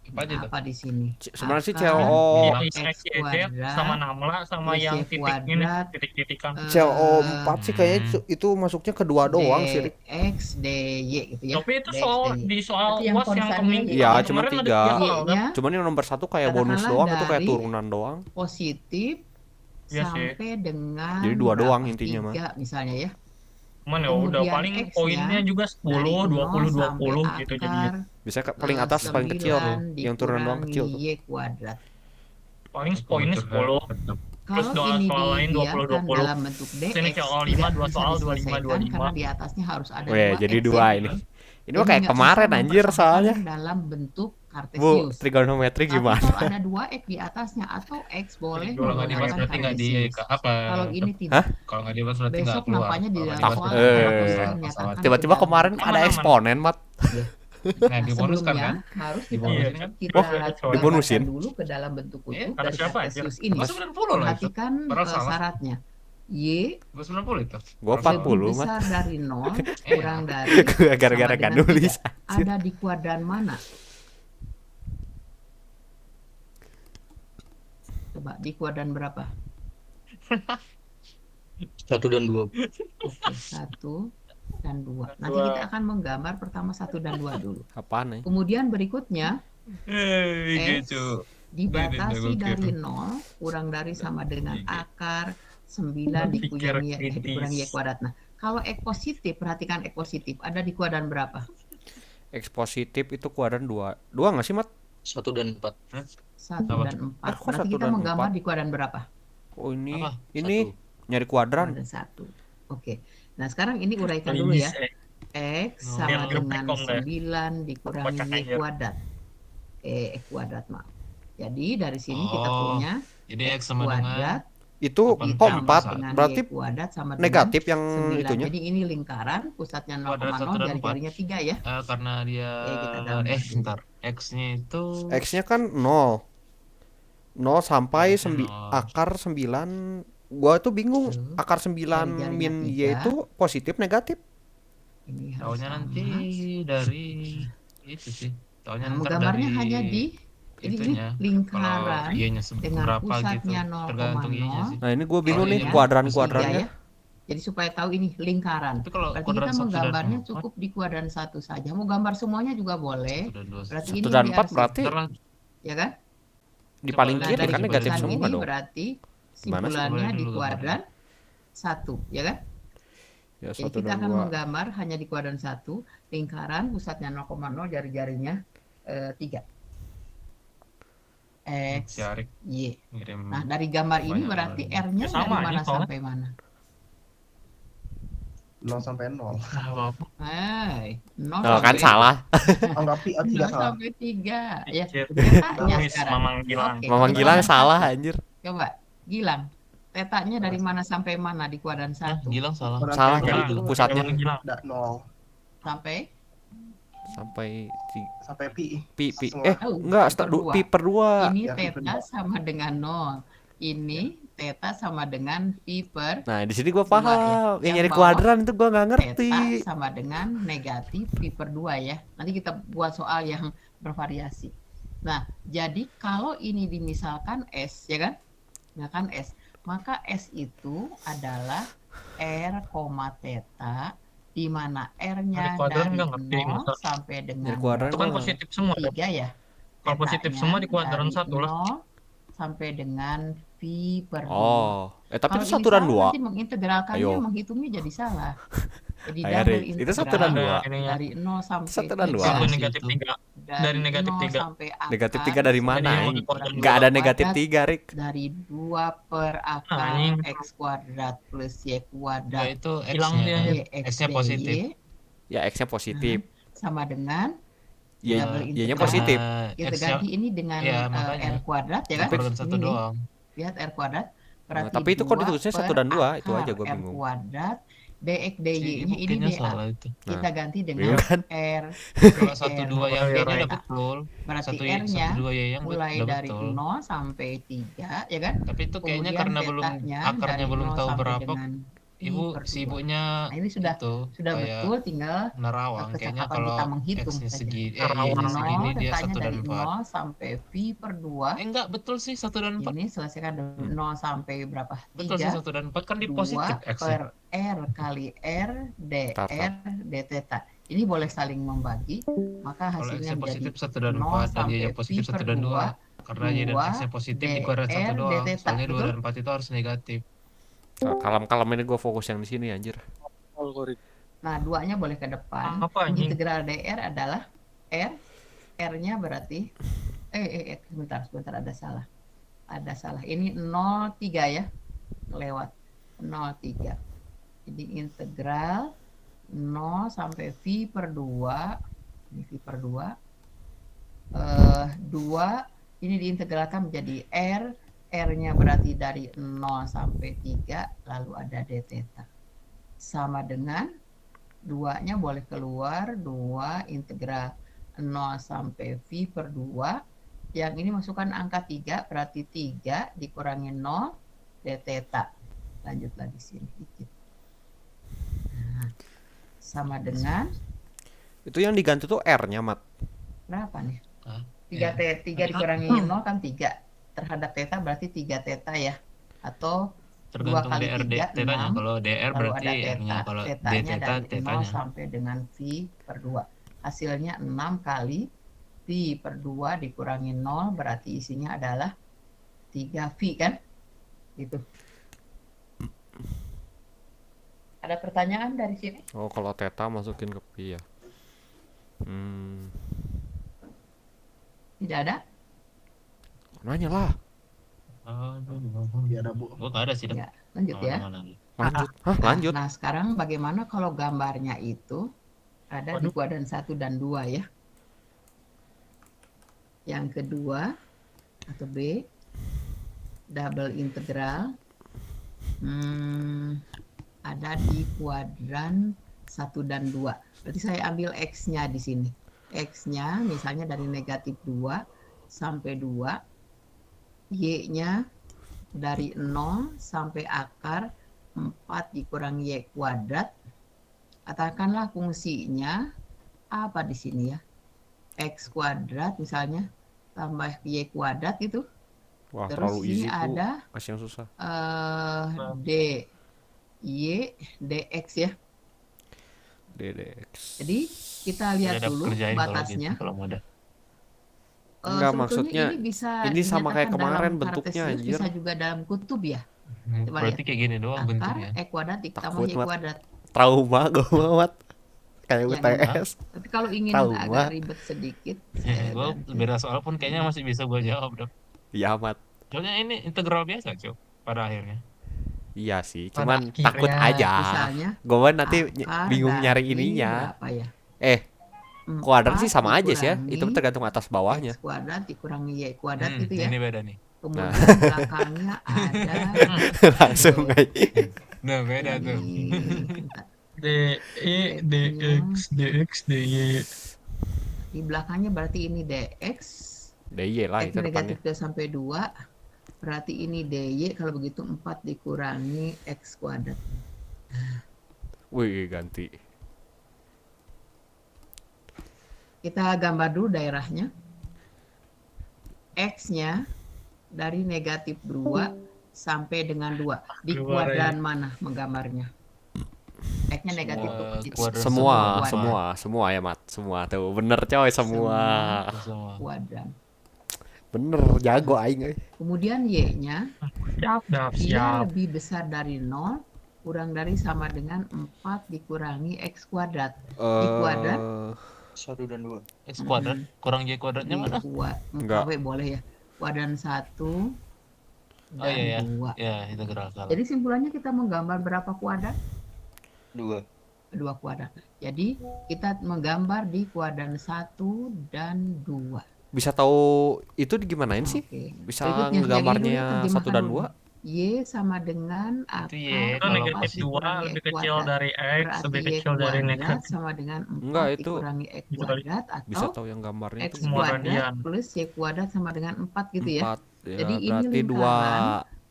Apa aja tuh? apa di sini? Sebenarnya sih Akan CO X, X Y, Z kuadrat sama Namla sama plus yang Y titik ini, kuadrat, titik-titikan. CO4 sih kayaknya itu masuknya kedua doang sih Rik. X DY gitu ya. Tapi itu DX, soal DY. di soal Tapi yang UAS yang konstannya kemarin itu- Iya, kemarin cuma ada 3. soal kan? Y-nya Cuman yang nomor 1 kayak bonus Katakanlah doang itu kayak dari- turunan doang. positif Iya sih. sampai dengan Jadi dua berapa? doang intinya, mah. 3 misalnya ya. Cuman ya udah Kemudian paling X-nya poinnya juga 10, 20, 20 gitu jadinya. Biasanya paling atas paling kecil tuh, yang turunan doang kecil tuh. Y kuadrat. Paling poinnya 10. Terus Kalau doa ini soal lain 20, dibiarkan 20. dalam bentuk DX, Sini CO 5, tidak 2 bisa soal, 25, diselesaikan 25. karena di atasnya harus ada Weh, 2 jadi X 2 ya. ini. Ini Jadi mah kayak nggak kemarin bisa anjir mempersamakan soalnya. dalam bentuk Bu, kartesius. trigonometri Tapi gimana? kalau ada 2 X di atasnya atau X boleh Kalau nggak dibahas menggunakan berarti nggak di kartesius. apa? Kalau ini Hah? tidak. Kalau nggak dibahas berarti nggak Besok keluar. nampaknya di Kalau dalam nggak soal dibahas Eh. harus keluar menyatakan pesawat. Tiba-tiba ke dalam kemarin bentuk. ada Aman-aman. eksponen, Mat. Nah, dibonusan kan? Harus Dibonusin kita, kan? kita Oh, gambarkan dibonusin. dulu ke dalam bentuk Iya, kutub ada dari siapa, kartesius ini. Masa 90 lah itu. Perhatikan Padahal salah. syaratnya. Y Gua 90 itu. Gua Harusnya lebih 40, Mat. besar dari 0 Iya. kurang dari Gara-gara sama gak dengan nulis. 3. Ada di kuadran mana? Coba di kuadran berapa? 1 dan 2. Oke, 1 dan 2. Nanti kita akan menggambar pertama 1 dan 2 dulu. Apaan nih? Kemudian berikutnya X gitu. dibatasi Ini dari 0 kurang dari sama dengan akar 9 dikurang Y kuadrat. Nah, kalau X positif, perhatikan X positif ada di kuadran berapa? X positif itu kuadran 2. 2 enggak sih, Mat? 1 dan 4. 1 Apa? dan 4. Ah, kok Berarti 1 kita dan menggambar 4? di kuadran berapa? Oh, ini Apa? ini nyari kuadran. Kuadran 1. Oke. Nah, sekarang ini uraikan dulu ya. X sama Biar dengan grup deh. 9 dikurangi Kocak Y aja. kuadrat. X kuadrat, maaf. Jadi dari sini kita Oh, punya Jadi X X sama dengan kuadrat Itu Delapan kok sama 4 dengan berarti Y kuadrat sama dengan negatif yang 9. itunya. Jadi ini lingkaran, pusatnya Kuadrat 0,0, 1 dan 4. jari-jarinya 3 ya. Karena dia Oke, kita gambar dulu. bentar. X-nya itu X-nya kan 0. 0 sampai X-nya 0. akar 9. Gua tuh bingung, Tuh. akar 9 Jari-jarinya min Y 3. itu positif negatif. Ini harus Taunya sama. nanti dari itu sih. Taunya Nah, mau ntar gambarnya dari hanya di ini itunya. Kalau lingkaran Y-nya dengan berapa gitu. pusatnya Tergantung Y-nya 0,0. sih. Nah, ini gua bingung Kalau nih iya, kuadran-kuadrannya. ya. Jadi supaya tahu ini lingkaran. Tapi kalau Berarti kuadran kita 1 dan menggambarnya 4, cukup di kuadran 1 saja. Mau gambar semuanya juga boleh. 1 dan 2. Berarti 1 ini dan yang 4 di berarti Ntar lah, ya kan? di paling Nah, kiri dari kan negatif tulisan semua ini dong. berarti Gimana sih? simpulannya Boleh di dulu kuadran 1, ya kan? Ya, Jadi 1 kita dan akan 2. menggambar hanya di kuadran 1, lingkaran pusatnya 0,0, jari-jarinya 3. X, si Arik Y. ngirim. Nah, dari gambar ini Banyak berarti gambar. R-nya Ya, sama dari aja mana soalnya. sampai mana? 0 sampai 0. Nah, apa-apa. 0 Oh, kan sampai salah. Anggap pi 0 tidak salah. sampai 3. Ya, Shit. tetanya Miss sekarang. Mamang Gilang. Oke, Mamang di Gilang kuadran salah satu. anjir. Coba, Gilang. Tetanya dari mana sampai mana di kuadran 1? Gilang salah. Kuadran Salah tiga kan Gilang. itu pusatnya Mamang Gilang. ada 0 Sampai sampai sampai pi. pi. Setengah. Enggak, pi pi per 2. ini Ya, pi per theta dua. sama dengan 0. Ini theta sama dengan pi per Nah, di sini gua Dua, paham. ya. Yang Yang nyari bawah, kuadran itu gua nggak theta ngerti. sama dengan negatif pi per 2 ya. Nanti kita buat soal yang bervariasi. Nah, jadi kalau ini dimisalkan S, ya kan? Misalkan S. Maka S itu adalah R, theta, di mana R-nya Dari kuadran dari nggak ngerti, 0 masa. sampai dengan Dari kuadran Itu kan gua- positif semua. 3 ya. Kalau positif Tetanya semua di kuadran dari 1 lah. 0 sampai dengan pi per 2. Oh, tapi Kalau itu ini 1 dan salah, 2. nanti mengintegralkannya, Ayo. menghitungnya jadi salah. Jadi Ayo, double Rik. Itu 1 dan integral 2. Ininya. dari 0 sampai 1 dan 2. 1 Iya, negatif situ. 3. dari negatif 0 3. sampai akar Negatif 3 dari mana? Jadi, Aing? yang kuadran Nggak ada dua negatif kuadrat 3, Rik. dari 2 per akar Anjing. x kuadrat plus y Enggak, kuadrat itu Hilang X-nya. dia. dx X-nya positif. dy Ya, X-nya positif. sama dengan Y- double Y-nya integral. positif. Kita X-nya ganti ini dengan Iya, makanya. r kuadrat ya kan? kuadran 1 Ini nih, doang. lihat r kuadrat. Berarti tapi itu kok 2 ditulisnya 1 per dan 2, itu akar aja gua r bingung. kuadrat dx Si dy-nya ibu ini kayaknya dA. salah itu. Kita ganti dengan Bingung kan? r Kalau 1 dr. 2 yang Oh, iya, Y-nya udah right. betul. Berarti 1 R-nya 2 Y yang mulai udah dari betul. 0 sampai 3 ya kan? Tapi itu kayaknya Kemudian karena belum tetanya akarnya dari belum 0 tahu sampai berapa. dengan pi Ibu per si 2. ibunya Nah, ini sudah itu kayak betul, tinggal nerawang. Kayaknya kecakapan kalau kita menghitung X-nya saja. segini, Nerawang. Y-nya 0 segini dia tetanya 1 dan dari 4. 0 sampai pi per 2. Enggak, betul sih 1 dan 4. Ini selesaikan dari 0 sampai berapa? Betul sih 3 1 dan 4 kan di 2 positif X-nya. per R kali R Tar. dr d theta. Ini boleh saling membagi, maka Kalau hasilnya X-nya menjadi positif 1 dan 0 4 dan sampai Y-nya pi positif per 1 dan 2. 2 Karena Y dan X-nya positif di kuadran 1 dr doang. d theta, Soalnya 2 betul? dan 4 itu harus negatif. Kalem-kalem ini gua fokus yang di sini anjir. Nah, duanya boleh ke depan. Apa, anjing? Integral dr adalah R. R-nya berarti sebentar ada salah. Ada salah. Ini 0,3 ya. Lewat 0,3. Jadi integral 0 sampai V per 2. Ini V per 2. 2 ini diintegralkan menjadi R. R-nya berarti dari 0 sampai 3. Lalu ada d theta. Sama dengan 2-nya boleh keluar, 2 integral 0 sampai V per 2. Yang ini masukkan angka 3, berarti 3 dikurangi 0 d theta. Lanjut lagi sini dikit. Nah, sama dengan Itu yang diganti tuh R-nya, Mat. berapa nih? Hah? 3 dikurangi 0 kan 3. Terhadap theta berarti 3 theta ya. Atau 2 Tergantung kali DR 3, tetanya. 6. Kalau DR Lalu berarti ada R-nya. theta, Kalau D tetanya theta, dari 0 tetanya. sampai dengan V per 2. Hasilnya 6 kali V per 2 dikurangi 0 berarti isinya adalah 3V kan? Gitu. Ada pertanyaan dari sini? Oh, kalau theta masukin ke pi ya. Tidak ada? Nanya lah. Aduh, Iya ada Bu. gua nggak ada sih. Dap. Ya, lanjut ya. Mana-mana. Lanjut. Hah, lanjut. Nah, sekarang bagaimana kalau gambarnya itu ada di Waduh. kuadran 1 dan 2 ya? Yang kedua atau B, double integral Hmm, ada di kuadran 1 dan 2. Berarti saya ambil X-nya di sini. X-nya misalnya dari negatif 2 sampai 2. Y-nya dari 0 sampai akar 4 dikurangi Y kuadrat. Katakanlah fungsinya apa di sini ya? X kuadrat misalnya tambah Y kuadrat itu. Wah, Terus terlalu ini easy tuh. ada Kasih yang susah. D Y dx ya. DDX. Jadi kita lihat Udah dulu kerjain kalau batasnya. gitu, kalau mau ada. Enggak, Sebetulnya maksudnya ini bisa ini sama kayak dinyatakan kemarin dalam bentuknya, Kartesius, anjir. bisa juga dalam kutub ya. Coba Berarti lihat. kayak gini doang Akar bentuknya. E kuadrat ditambah Takut, Y Mat. kuadrat. Trauma gue banget. Kayak Ya, UTS. Tapi kalau ingin Tahu, agak Mak. ribet sedikit, Ya, saya gue bantu. beda soal pun kayaknya masih bisa gue jawab dong. Iya, Mat. Soalnya ini integral biasa cuy pada akhirnya. Iya sih, Pada cuman akhirnya, takut aja. Misalnya Gue nanti akar bingung nyari dari ininya. berapa ya? Kuadrat sih 4 sama aja sih ya. dikurangi Itu tergantung atas bawahnya. X kuadrat dikurangi Y kuadrat gitu ya. Ini beda nih. Kemudian Nah. belakangnya ada Langsung kayak Nah beda tuh. bentar. DE, DX, DX, DY. Di belakangnya berarti ini dx, DY lah X itu negatif depannya. 2 sampai 2, berarti ini dy, kalau begitu 4 dikurangi X kuadrat. Wih, ganti. Kita gambar dulu daerahnya. X-nya dari negatif 2 sampai dengan 2. Di Keluar kuadran mana menggambarnya? X-nya negatif Kuadran Semua, semua. semua ya, Mat. Semua tuh. Bener coy, semua. semua. kuadran. Bener, jago aing euy. Kemudian Y-nya Siap, siap, dia siap. lebih besar dari 0 kurang dari sama dengan 4 dikurangi X kuadrat. Di kuadrat 1 dan 2. X kuadrat kurang Y kuadratnya mana? Enggak. Boleh ya. Kuadran 1 dan Oh iya ya. 2. Ya integral salah. Jadi simpulannya kita menggambar berapa kuadrat? 2. 2 kuadrat. Jadi kita menggambar di kuadran 1 dan 2. Bisa tahu itu digimanain sih? Oke. Bisa Berikutnya, yang ini nggambarnya dulu 1 dan terjemahkan 2? Y sama dengan akar Y Itu kalau negatif 2 dikurangi lebih X kecil kuadrat. dari X, Berarti lebih Y kecil dari kuadrat negatif. sama dengan 4 Enggak, itu dikurangi X bisa kuadrat Bisa atau tahu yang gambarnya X itu Semua kuadrat radian. plus Y kuadrat sama dengan 4 gitu ya. 4. Ya, Jadi ini berarti 2. lingkaran,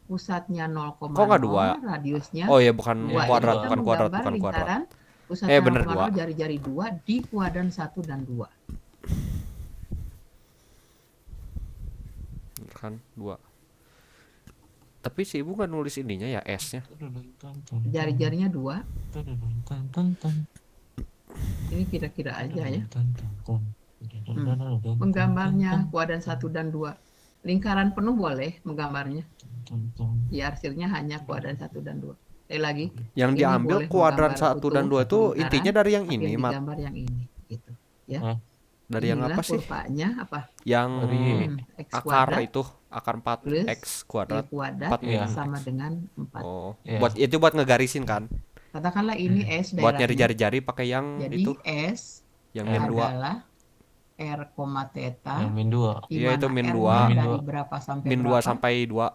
pusatnya 0,0, Kok nggak 2? radiusnya Oh ya, bukan 2. kuadrat, Kita bukan kuadrat, menggambar bukan kuadrat. lingkaran pusatnya bener, 0,0, 2. jari-jari 2 di kuadran 1 dan 2. Kan 2. Tapi si ibu nggak nulis ininya ya, S-nya. Jari-jarinya 2. Ini kira-kira aja ya. Menggambarnya kuadran 1 dan 2. Lingkaran penuh boleh menggambarnya. Ya, hasilnya hanya kuadran 1 dan 2. Sekali lagi, Yang ini diambil boleh kuadran menggambar 1 dan 2 utuh itu satu intinya lingkaran, dari yang tapi ini, yang Mat. digambar yang ini gitu ya. Dari yang Inilah apa sih? kurvanya apa? Yang X akar kuadrat itu, akar 4 plus X kuadrat. Y kuadrat 4 Iya. sama dengan 4. Oh, Iya. buat itu buat ngegarisin kan? Katakanlah ini S Buat daerahnya. nyari jari-jari pakai yang Jadi itu, S yang min 2. adalah R, theta. Yang min 2. Di Iya, mana itu min R-nya 2. dari berapa sampai Min 2 berapa? sampai 2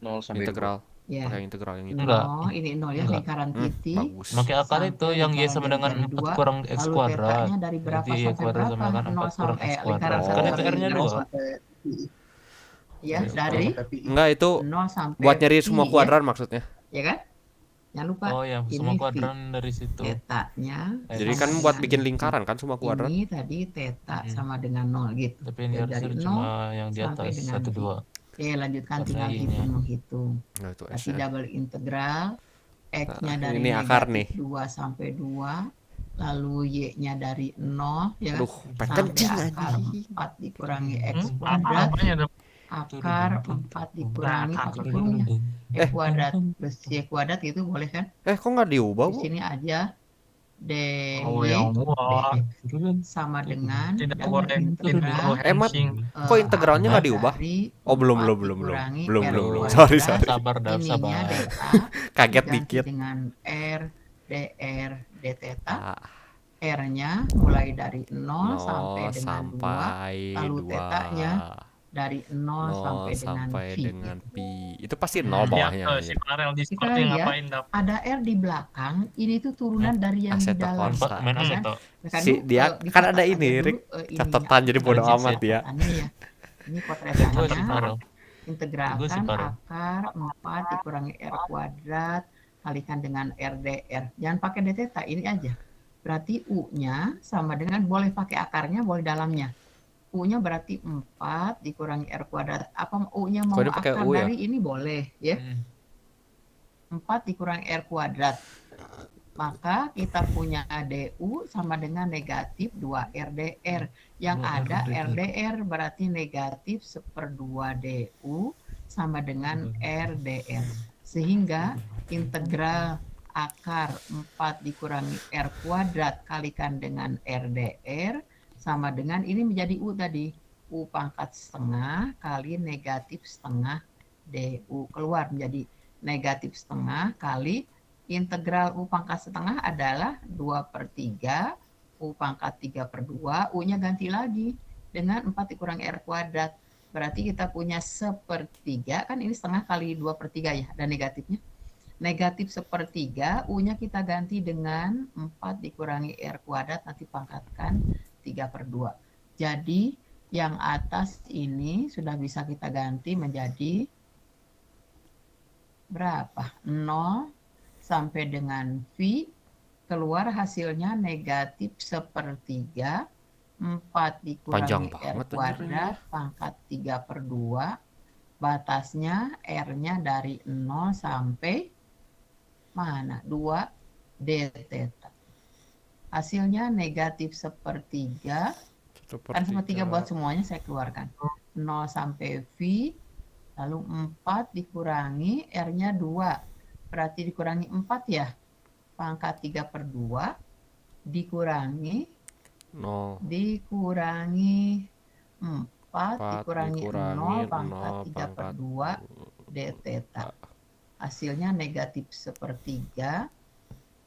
0 sampai integral. Ya. Pakai integral yang itu. Enggak. Ini 0 ya, Enggak. lingkaran titik. Bagus. Pakai akar Sampai itu yang Y lingkaran sama dengan jari 4 dua, kurang X lalu kuadrat. tetanya dari berapa Berarti Y sampai kuadrat sama berapa? dengan 4 kurang X lingkaran kuadrat. satu Kan itu sampai R-nya 0 2. sampai pi. Ya, Iya, dari Sampai pi. Enggak, itu 0 sampai buat nyari pi, semua kuadran maksudnya. ya kan? Jangan lupa Oh ya, ini semua V. kuadran dari situ. Tetanya Jadi sama kan buat dengan bikin V. lingkaran kan semua kuadran. Ini tadi theta sama dengan 0 gitu. Tapi ini Ya, harusnya dari cuma yang di sampai atas dengan 1 V. 2. Oke, lanjutkan Karena tinggal I-nya. menghitung. Nah, itu Kasih S. double integral. X-nya Nah, dari ini akar nih. negatif 2 sampai 2. Lalu Y-nya dari 0 ya. Aduh, pengen kencing sampai akar anjing. 4 dikurangi X Apa kuadrat. apanya ada Akar 4 dikurangi pakai kurungnya. Y kuadrat plus Y kuadrat itu boleh kan? Kok nggak diubah, Di Bu? sini aja Oh, dy yang muah. sama dengan Tidak double boleh integral Mat, kencing. kok integralnya nggak diubah? dari Oh, belum, 4 belum, belum. dikurangi Belum, R belum, belum. kuadrat, Sorry. Sabar dah, ininya sabar. dA Kaget diganti dikit. dengan R dr d theta. Ah, R-nya mulai dari 0 0 sampai dengan 2, sampai lalu 2. tetanya dari 0 sampai 0 dengan sampai V. dengan pi. Itu pasti Nah, 0 Ya, bawahnya. si Farel kita Discord yang lihat ngapain dap? ada R di belakang, ini tuh turunan dari yang di Assetto dalam. Corsa. Main Ya kan? Assetto. Ya kan, Si dulu, dia kan dicatat ada aja ini, dulu, Rick. ininya, Catatan jadi apa bodo namanya, amat ya. catatannya ya. Ini Gue si potretannya, Farel. Gue si integralkan Farel. akar 4 dikurangi R kuadrat kalikan dengan RDR. Jangan pakai d theta, ini aja. Berarti U-nya sama dengan, boleh pakai akarnya, boleh dalamnya. U-nya berarti 4 dikurangi R kuadrat. Apa U-nya mau Kok dia pakai akar U ya? dari ini boleh ya. 4 dikurangi R kuadrat. Maka kita punya DU sama dengan negatif 2 RDR. Yang 2 ada RDR. RDR berarti negatif 1/2 DU sama dengan RDR. Sehingga integral akar 4 dikurangi R kuadrat kalikan dengan RDR sama dengan, ini menjadi U tadi. U pangkat setengah kali negatif setengah DU. Keluar menjadi negatif setengah kali integral U pangkat setengah adalah 2/3 U pangkat 3/2. U-nya ganti lagi dengan 4 dikurangi R kuadrat. Berarti kita punya 1/3, kan ini setengah kali 2/3 ya, dan negatifnya. Negatif 1/3, U-nya kita ganti dengan 4 dikurangi R kuadrat, nanti pangkatkan 3/2. Jadi yang atas ini sudah bisa kita ganti menjadi berapa? 0 sampai dengan V, keluar hasilnya negatif 1/3, 4 Panjang dikurangi R banget kuadrat, pangkat 3/2, batasnya R-nya dari 0 sampai mana? 2 D theta. Hasilnya negatif 1/3, kan 1/3 buat semuanya saya keluarkan. 0 sampai V, lalu 4 dikurangi R-nya 2. Berarti dikurangi 4 ya. Pangkat 3/2 dikurangi 0 dikurangi 4 dikurangi 0 0 pangkat pangkat 3/2 D theta. Hasilnya negatif 1/3.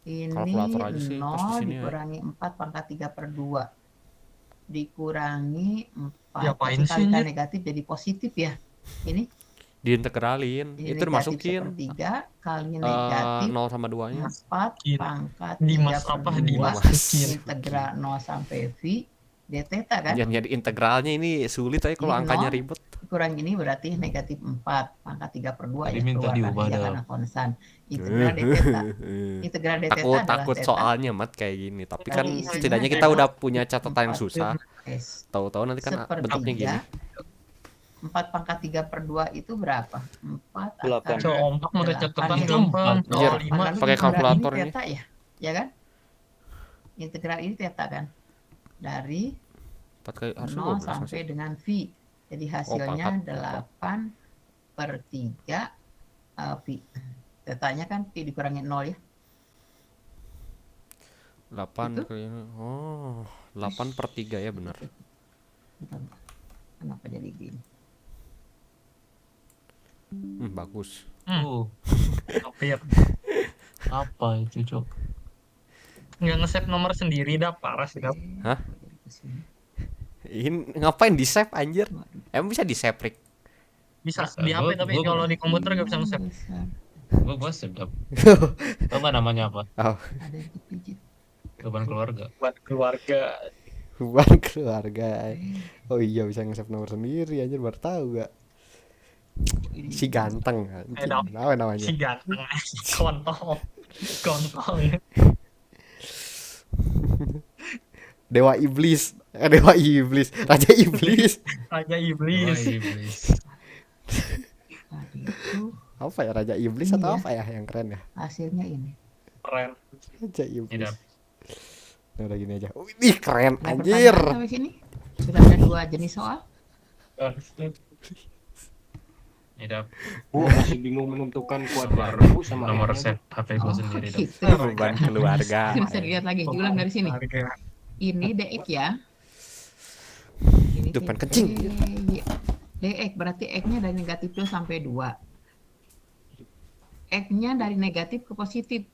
Ini Kalkulator aja sih, pas di 0 sini ya. dikurangi 4 pangkat 3/2 dikurangi 4. Diapain Tapi sih, kalikan Anjir? negatif jadi positif ya. Ini diintegralin. ini Itu negatif dimasukin 1/3 kali negatif 0 sama 2-nya. 4 Gila. pangkat Dimas apa? 3/2 Dimasukin. integral 0 sampai V D theta kan. Yang jadi integralnya ini sulit aja kalau Ini angkanya 0 ribet. kurang ini berarti negatif 4 pangkat 3/2 Tadi ya, minta keluarkan diubah ya dah. karena konstan. Integral D theta. Integral D theta adalah Takut theta soalnya mat kayak gini. Tapi kan Kali isinya setidaknya kita adalah udah punya catatan yang 4 susah. S. Tahu-tahu nanti kan bentuknya gini. 4 pangkat 3/2 itu berapa? 4 Delapan. Coba ompak mau ada catatan ya. gampang. Anjir, Oh, 5. Lalu pakai integral kalkulator ini nih. theta ya kan? Integral ini theta kan? Dari 4 kali harusnya 0 12 sampai sih. dengan V. Jadi hasilnya pangkat. 8/3 V. Tetanya kan V dikurangi 0 ya. 8 Itu? kali oh 8/3 ya benar. Bentar. Kenapa jadi gini? Bagus. Hampir. Apa itu, Cok? Nggak nge-save nomor sendiri dah, parah sih, Dap. Hah? Ini ngapain di save anjir? Emang bisa di save Rick? Bisa Bisa, di HP tapi gua- kalau di komputer nggak bisa nge-save. Gue save dap. Tau gak namanya apa? Oh, Ada yang kepijit. Beban keluarga. Buat keluarga. bukan keluarga. Oh iya bisa nge-save nomor sendiri anjir baru tahu gak? Si ganteng anjing. Dap. Apa namanya? Si ganteng. Kontol. Kontol. Dewa iblis. Dewa iblis. Raja iblis. Raja Wah, iblis. iblis. Tadi itu Apa ya Raja iblis Ini atau ya. apa ya yang keren ya? hasilnya ini. Keren. Raja Ini iblis. dap. Nah, udah gini aja. Wih, keren Ada anjir. pertanyaan sampai sini? Sudah ada 2 jenis soal. Ini dap. Gua masih bingung menentukan kuadrat U sama Nomor R-nya, save HP gue sendiri dap. gitu. Beban keluarga. Bisa dilihat lagi, diulang dari sini. Ini DX ya. Ini Depan DX. kencing. Iya. DX berarti X-nya dari negatif 2 sampai 2. X-nya dari negatif ke positif.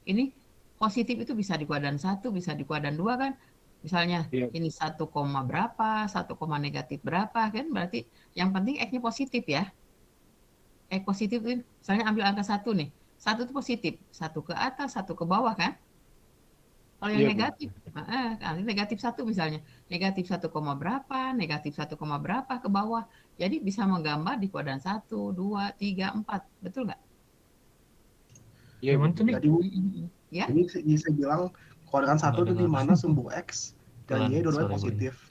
Ini positif itu bisa di kuadran 1, bisa di kuadran 2 kan. Misalnya Iya. ini 1, berapa, 1, negatif berapa kan berarti yang penting X-nya positif ya. X positif itu misalnya ambil angka 1 nih. 1 itu positif, 1 ke atas, 1 ke bawah kan? Kalau yang Iya, Bu. negatif, negatif 1 misalnya, negatif 1, berapa, negatif 1, berapa ke bawah. Jadi bisa menggambar di kuadran 1, 2, 3, 4. Betul nggak? Iya, Bu. Gimana tuh nih? Jadi Bu, Ya, ini bisa bilang kuadran 1 itu di mana sumbu X dan Y dua-duanya positif.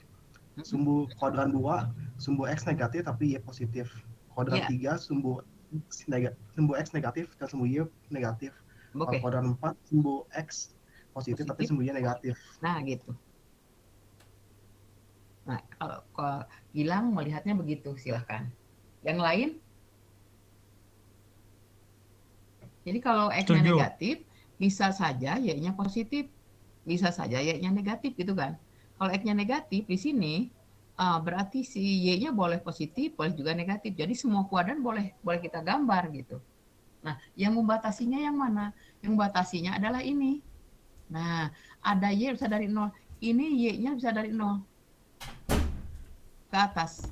Sumbu kuadran 2, sumbu X negatif tapi Y positif. Kuadran Iya. 3, sumbu X negatif dan sumbu Y negatif. Kalau oke. kuadran 4, sumbu X positif tapi Positif. sumbu Y negatif. Nah, gitu. Nah, kalau Gilang melihatnya begitu, silahkan. Yang lain? Jadi kalau X-nya Setuju. negatif, bisa saja Y-nya positif, bisa saja Y-nya negatif gitu kan. Kalau X-nya negatif di sini berarti si Y-nya boleh positif, boleh juga negatif. Jadi semua kuadran boleh kita gambar gitu. Nah, yang membatasinya yang mana? Yang membatasinya adalah ini. Nah, ada Y bisa dari 0. Ini Y-nya bisa dari 0 ke atas.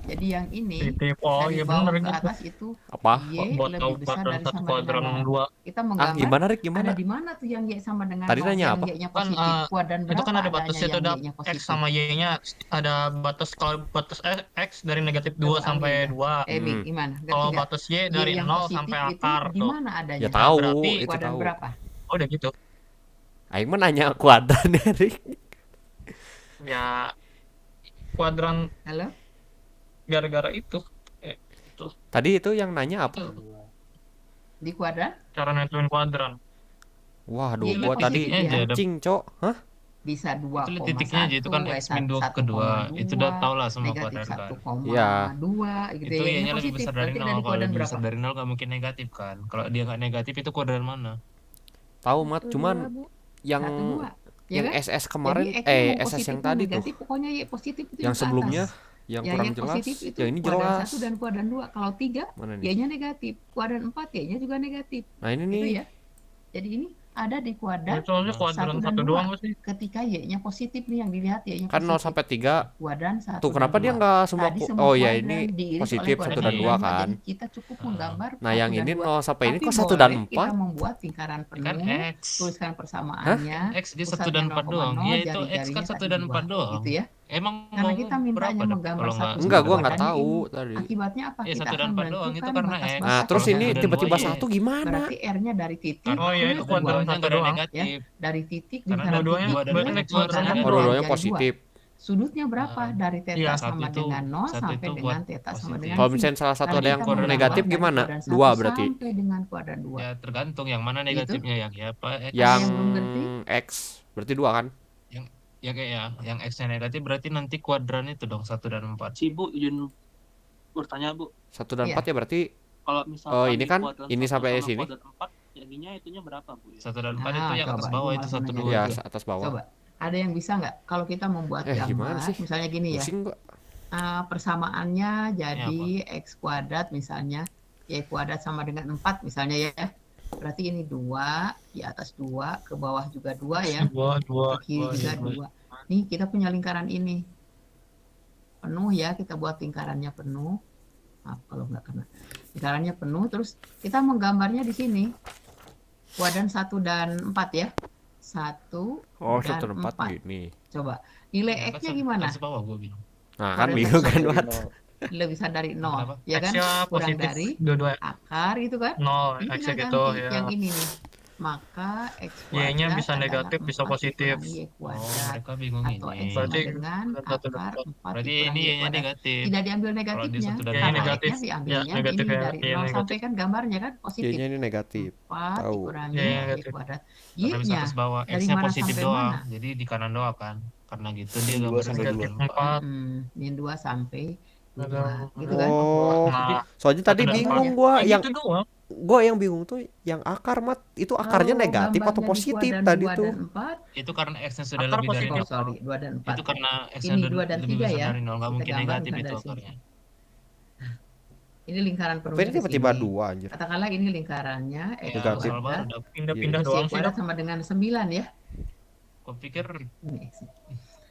Jadi yang ini Titik. Oh dari iya bawah bener ke gitu. atas itu Apa? Y Buat tahu lebih besar kuadran dari 1, sama dengan kuadran 0. 2. Kita Ah, menggambar gimana Rick? ada Gimana? di mana tuh yang Y sama dengan Tadi 0, nanya yang apa? Y-nya Kan positif. Kuadran itu berapa kan ada adanya batasnya tuh, yang ada Y-nya X positif? sama Y-nya ada batas. Kalau batas X dari negatif 2 Coba sampai ambil 2. dah. Big, gimana? Ngerti Kalau nggak? batas Y Y dari yang 0 positif sampai itu akar di tuh. mana adanya? Ya tahu, berarti itu Kuadran tahu. berapa? Oh udah gitu. Aing mah nanya kuadran ya, Rick. Ya kuadran Halo? gara-gara itu. Tadi itu yang nanya apa? Di kuadran? Cara nentuin kuadran. Waduh, Y-nya gua tadi positif ya? mancing, Cok. Hah? Bisa Itu titiknya aja, itu 2,1, kan X min 2 ke 2. Itu udah tau lah semua negatif kuadran kan. 1,2 Iya. gitu Itu ya. Y-nya Y-nya lebih positif. besar dari Berarti 0. ada di Kalau kuadran lebih berapa? besar dari 0 nggak mungkin negatif kan. Kalau dia nggak negatif itu kuadran mana? Tahu, Mat, 1, cuman 2, Bu. yang 1, 2. Ya yang kan? SS Jadi kemarin X-nya mau SS positif yang mau tadi tuh. negatif, pokoknya Y positif itu Yang ke sebelumnya atas. yang Ya, kurang Y jelas. positif itu Ya ini kuadran jelas. 1 dan kuadran 2. Kalau 3, Mana nih? Y-nya negatif. Kuadran 4, Y-nya juga negatif. Nah, ini Itu nih. ya. Jadi ini ada di Ini kuadran soalnya 1 kuadran dan 1 doang 2. nggak sih? Ketika Y-nya positif nih yang dilihat Y-nya Kan 0 positif. sampai 3. Kuadran 1 Tuh, kenapa dan dia 2. nggak semua Tadi oh ya, kuadran ini diiris positif oleh 1 kuadran dan 2 4. kan. Jadi kita cukup menggambar Nah, 1 yang dan ini 2. 0 sampai ini Tapi kok 1 dan boleh kita 4? membuat lingkaran Kan penuh, X. tuliskan persamaannya, Kan X dia 1 pusatnya dan 4 doang. 0,0, Ya itu X kan jari-jarinya 1 tadi dan 2. 4 doang. Gitu ya. Emang Karena mau kita berapa mintanya dah menggambar kalau nggak 1 Enggak, dan gua nggak kuadrannya tahu ini. tadi. Akibatnya apa? Ya Kita 1 dan akan 4 doang itu menentukan karena X. batas-batas Nah, terus dari ini 1 dan tiba-tiba 2 Y. 1 gimana? Berarti R-nya dari titik Oh iya, ke itu Itu kuadran duanya 2. satu nggak ada doang. Ya, negatif. dari titik Karena lingkaran dua-duanya titik ada berarti ke naik negatif kuadran lingkaran satu Oh, doang. dua-duanya jari 2. positif. Sudutnya berapa? Dari Iya, theta satu sama itu dengan 0 satu sampai itu dengan buat theta sama positif. dengan Kalau phi. misalnya salah satu Karena ada yang kita kuadran negatif membuat dari gimana? kuadran 2 1 berarti. sampai dengan kuadran 2. Ya tergantung yang mana negatifnya yang ya apa X. Yang yang belum ngerti? X berarti 2 kan? yang kayak ya yang X-nya negatif berarti nanti kuadran itu dong 1 dan 4. Si Bu, izin bertanya Bu. 1 dan Iya. 4 ya berarti Kalau misalkan ini di kan kuadran ini 1 sampai sama sini. kuadran 4, jadinya itunya berapa Bu? 1 dan 4 Nah, itu yang coba, atas ini bawah itu malah 1 menanya 2. Ya, gitu. atas bawah. Coba, ada yang bisa nggak kalau kita membuat Gimana gambar, sih? misalnya gini ya, Pusing gua. persamaannya jadi X kuadrat misalnya, Y kuadrat sama dengan 4 misalnya ya. Berarti ini 2, di atas 2, ke bawah juga 2 ya, Dua. ke kiri juga 2. Nih kita punya lingkaran ini. Penuh ya, kita buat lingkarannya penuh. Maaf kalau nggak kena. Lingkarannya penuh, terus kita menggambarnya di sini. Kuadran 1 dan 4 ya. 1 Oh, dan 1 dan 4 4. gini. Coba, nilai X-nya gimana? Atas bawah gua bilang. Nah, kan Kuadran bingung satu kan, dari Mat? Lebih besar dari 0, Kenapa? ya kan? X-nya Kurang positif dari dua-dua. akar itu kan? 0 Ini X tinggal gitu ganti ya. yang ini nih. Maka X Y-nya kuadrat bisa adalah negatif, bisa 4 positif. dikurangi Y Oh, kuadrat. mereka bingung Atau ini. X sama Berarti dengan kuadrat satu dan akar empat. 4 Berarti dikurangi ini Y Y-nya kuadrat. negatif. Tidak diambil Kalau dia negatifnya, 1 dan Y-nya karena 4. negatif. X-nya Ya, diambilnya negatif ini ya. dari Y-nya 0 negatif. sampai kan gambarnya kan positif. Y-nya ini negatif. 4 Tahu. dikurangi Y-nya Y negatif. kuadrat. Karena bisa Y-nya atas bawah. dari X-nya mana positif sampai doang. mana? Jadi di kanan doang kan. Karena gitu dia Min 2 gambar sampai 1 2. dan 4. Min 2 sampai 2. Ada- Gitu kan? Oh, Nah, soalnya tadi 1 dan bingung 4. gua Ya yang gitu doang. yang bingung tuh yang akar, Mat. Itu akarnya Kalau negatif atau gambarnya di positif kuadran tadi 2 tuh? dan 4, Itu karena X-nya sudah Akar lebih dari positif. 0. 2 dan 4. Itu karena X-nya Ini 2 dan lebih 3 besar ya. dari 0. Nggak Kita mungkin gambar negatif misalnya itu dari sini. akarnya. Ini lingkaran Tapi penuhnya ini di tiba-tiba sini. 2 anjir. Katakanlah ini lingkarannya X Ya, Negatif. soal baru kuadrat, udah Pindah-pindah Iya. doang Y sih. kuadrat sama dengan 9 ya. Gua pikir Ini X.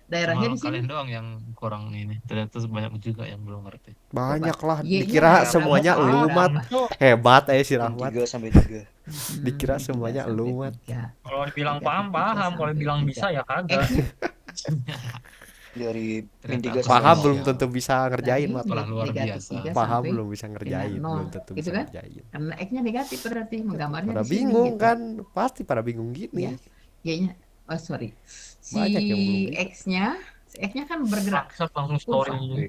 Daerahnya cuma di sini. kalian doang yang kurang ini. Ternyata banyak juga yang belum ngerti. Banyak lah, Y-nya dikira berapa? semuanya Berapa? lu mat. Hebat si Rahmat. 3 sampai 3. Dikira Tiga semuanya sampai lu, Mat. tiga. Kalau dibilang Tiga, paham tiga paham, kalau sampai dibilang tiga. bisa ya kagak. X-nya Dari min Ternyata 3 aku sampai Paham Iya. belum tentu bisa ngerjain, tadi Mat. Setelah luar negatif biasa. tiga Paham sampai belum bisa ngerjain, dengan belum nol. tentu Gitu bisa kan? ngerjain. Karena X-nya negatif berarti menggambarnya Pada di sini bingung gitu. kan? Pasti pada bingung Ya. gini. Y-nya oh sorry. Si Banyak yang belum bisa. X-nya kan bergerak. Maksud langsung story.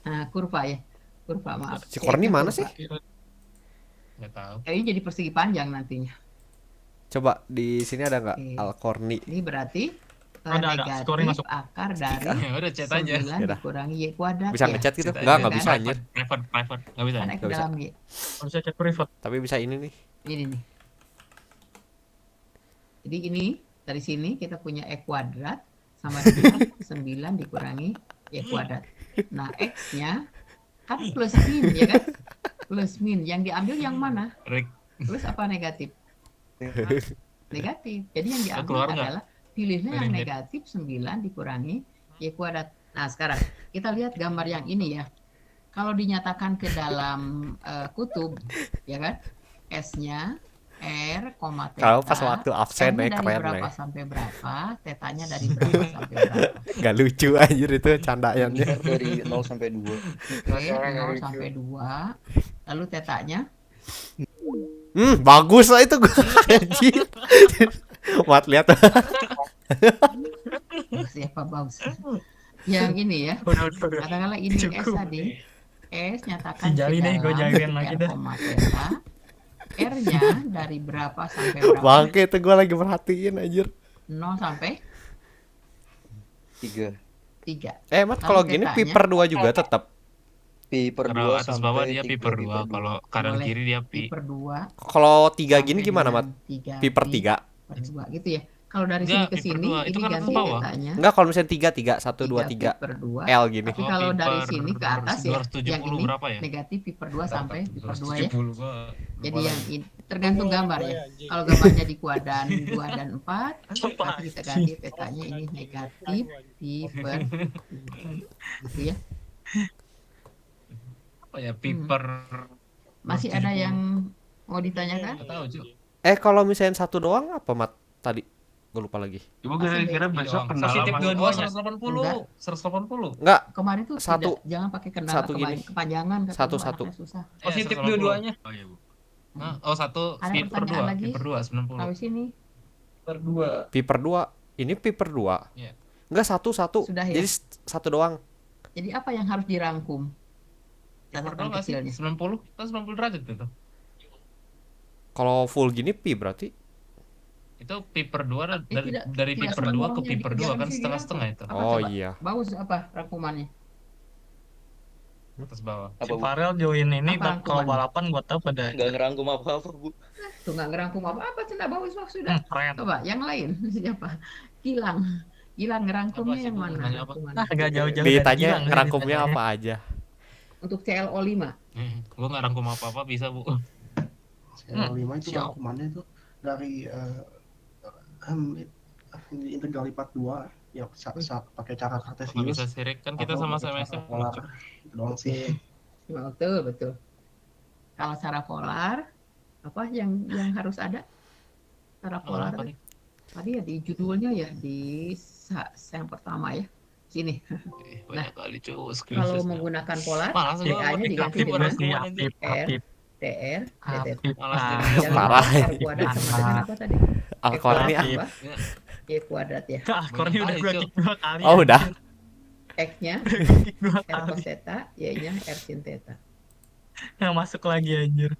Nah, kurva ya. Kurva maaf. Si Korni X-nya mana kurva. sih? Nggak tahu. Ini jadi persegi panjang nantinya. Coba di sini ada nggak Oke. Al-Korni? Ini berarti Ada, scoring negatif masuk. akar dari Ya udah chat aja. 9 Yaudah. dikurangi Y kuadrat Bisa ya. ngechat gitu? Chat Enggak, aja. nggak bisa anjir. Private. Nggak bisa. Kan X Nggak bisa. dalam Y. Bisa cek private. Tapi bisa ini nih. Ini nih. Jadi ini dari sini kita punya E kuadrat sama dengan 9 dikurangi Y kuadrat. Nah, X-nya kan plus min ya kan? Plus min. Yang diambil yang mana? Rick, Plus apa negatif? Negatif. Jadi yang diambil Keluar nggak? adalah pilihnya yang Dari negatif 9 dikurangi Y kuadrat. Nah, sekarang kita lihat gambar yang ini ya. Kalau dinyatakan ke dalam kutub, ya kan? S-nya R, theta. Kalau pas waktu absen R-nya nih dari keren berapa nih. sampai berapa, tetanya dari berapa sampai berapa. Nggak lucu anjir itu candaannya. R dari 0 sampai 2. Oke, 0 sampai 2. Lalu tetanya Bagus lah itu gua anjir. Mat lihat. siapa bagus. Yang ini ya. Udah. Katakanlah ini S Cukup. tadi. S nyatakan Si Jali ke deh, gua dalam jahilin lagi R, dah. theta. R-nya dari berapa sampai berapa? Bangke itu gua lagi perhatiin anjir. 0 sampai 3. 3. Mat kalau Lalu gini tetanya? pi per 2 juga tetap. Pi per kalau 2 atas bawah sampai dia 3 pi per 2. Kalau kanan Boleh. kiri dia Pi pi. per 2. Kalau 3 gini gimana, Mat? Pi per 3. Per 2 gitu ya. Kalau dari Enggak, sini ke pi per sini 2. Itu ini kan atas ganti bawah. tetanya. Enggak, kalau misalnya 3 3 1 2 pi 3 per 2. L gini. Tapi kalau pi dari per sini ke atas ya, yang 270 ini berapa ya? negatif pi per 2 sampai pi per 2 ya. 270 gua. Jadi yang ini tergantung gambar ya. Kalau gambarnya di kuadran 2 dan 4, berarti kita ganti petanya ini negatif pi per 2. Gitu ya. Apa ya pi per Masih ada yang mau ditanyakan? Nggak tahu, Cuk. Kalau misalnya satu doang apa, Mat? Tadi gue lupa lagi. Coba Masih kira-kira deh. besok Positif pendalaman. dua-duanya. 180. 180. Enggak, Kemarin tuh Satu. tidak, jangan pakai kendala Satu gini. kepanjangan kata Satu, gua, satu. anaknya susah. Positif 180. dua-duanya. Oh iya, Bu. Hah? Oh, 1 Ada pi per pertanyaan 2. lagi? Pi per 2 90. Habis ini Per 2. pi per 2. Ini pi per 2. Iya. Enggak, satu. Sudah ya? Jadi satu doang. jadi apa yang harus dirangkum? Pi per 2 Catatan nggak sih? kecilnya. 90. Kan 90 derajat itu. Kalau full gini pi berarti. Itu pi per 2 tidak- dari pi tidak per 2 ke sepenuhnya pi per 2 kan jangan setengah-setengah itu. Apa Oh coba? iya. Bagus apa rangkumannya? Atas bawah. Apa, Si Bu? Farel join ini Apa kalau rangkuman? balapan gua tahu pada Nggak ngerangkum apa-apa, Bu. Tuh nggak ngerangkum apa-apa, tidak bagus maksudnya. keren. Coba yang lain siapa? Gilang. Gilang ngerangkumnya Apa sih, yang Bu? mana? Nanya apa? Rangkuman? Nah, agak jauh-jauh dari Ditanya Gilang, ngerangkumnya ditanyanya. apa aja. Untuk CLO5. Gua nggak rangkum apa-apa bisa, Bu. CL5 itu siap. rangkumannya itu dari integral lipat 2 ya pakai cara Nggak kartesius bisa sirik kan kita atau sama-sama pakai cara SM. polar. Itu doang sih. Betul. Kalau cara polar apa yang harus ada? Cara polar Apa nih? tadi ya di judulnya ya di yang pertama ya. Sini. Banyak kali cuy. Kalau menggunakan polar, Malas gua DA-nya diganti Aktif dengan orang Iya, kuman anjir. Aktif. TR, Aktif. Malas Ah, jadi Yang Parah. R kuadrat sama dengan apa tadi? Al-Korni X ah. tambah Y kuadrat ya. Korni udah gua kick 2 kali. Oh, udah. X-nya Kick 2 R kali. cos theta, Y-nya R sin theta. Yang masuk lagi anjir.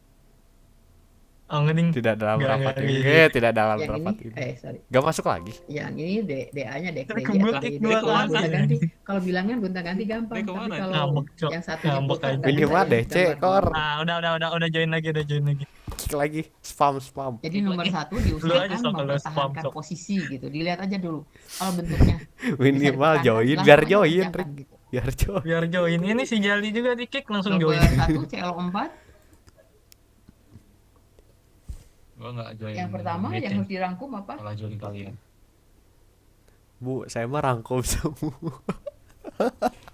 Oh, ngening. Tidak dalam Nggak, rapat nggak, ini. nggak. Tidak dalam Yang rapat ini, ini. sorry. Gak masuk lagi. Yang ini DA-nya DK Kebut ya. dua kali. Kalau bilangan gonta-ganti gampang, Dia tapi kemana? kalau Ngambek, Cok. yang satunya Ngambek putar aja. nggak Ini bisa mah yang DC, gambar Kor. dulu. Ah, udah join lagi, Kick lagi. Spam. Jadi nomor satu Lu aja diusahakan sok, kalau spam, mempertahankan sok. posisi gitu. Dilihat aja dulu. Kalau bentuknya bisa Minimal dipertahankan, join. langsung Biar aja join, kerjakan Rick. gitu. Biar join. biar join. Ini si Jali juga di kick langsung Nomor join. satu CL4 Gua nggak join. yang pertama yang meeting. harus dirangkum apa? Malah join kalian. Bu, saya mah rangkum semua.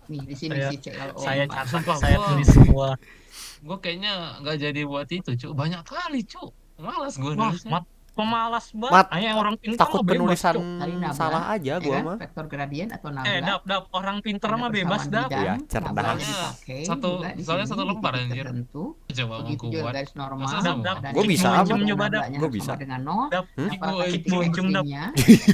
Nih di sini Saya- si CLO. Saya Pak. catat, Sumpah, saya gua- tulis semua. Gue kayaknya nggak jadi buat itu, Cuk. Banyak kali, Cuk. Malas gue Wah, nulisnya. mat pemalas Mat, banget. Yang orang pintar Takut mah bebas, penulisan Cuk. Tadi nabla, salah aja ya gua kan? mah. Vektor gradien atau nabla. Dap, orang pintar Ada mah bebas, persamaan Dap. bidang, Ya, cerdas. nablanya Soalnya dipakai satu- juga di soalnya sini, satu di lembar, titik anjir. tertentu. Coba mau Begitu juga kuat. garis normal. Masa Dap, dap. dan Gua bisa titik apa? ujung Coba, Dap. nablanya Gua sama bisa. dengan 0. Dap, Apakah ikut titik ujung, Dap. ekstrimnya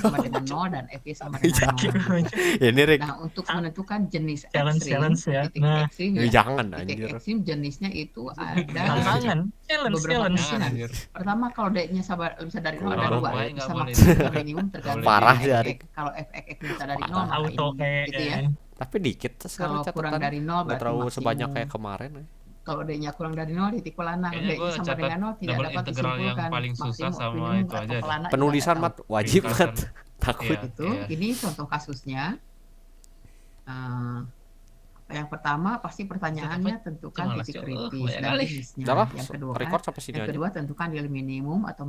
sama dengan 0 dan FY sama dengan 0. Ini Rick, Nah, untuk menentukan jenis Challenge, ekstrim, challenge ya. titik Nah. ekstrim ya ya. jangan Titik anjir. ekstrim jenisnya itu ada Tantangan. Challenge, beberapa challenge. kemungkinan. Jangan, anjir. Pertama kalau D-nya bisa dari 0 ada Orang 2 tua ya, nggak bisa boleh. maksimum atau minimum tergantung Parah dari sih, FX. Arik. Kalau FX bisa dari 0 Parah. maka Auto ini gitu ya. Tapi dikit sekarang Kalau kurang catatan. dari 0 Nggak berarti terlalu maksimum. sebanyak kayak kemarin. Kalau D-nya kurang dari 0 titik pelana, Kayaknya D-nya gua sama catat dengan 0 tidak double dapat integral yang disimpulkan. paling susah Maksimum, sama minimum, itu atau aja deh. pelana juga Penulisan nggak mat tahu. wajib Ringkasan. mat. Takut. Iya. Itu ini contoh kasusnya. Yang pertama pasti pertanyaannya tentukan Malas, titik Cuk. kritis Banyak dan kali. jenisnya. Udah lah, Yang kedua record sampai sini yang aja. kedua tentukan nilai minimum atau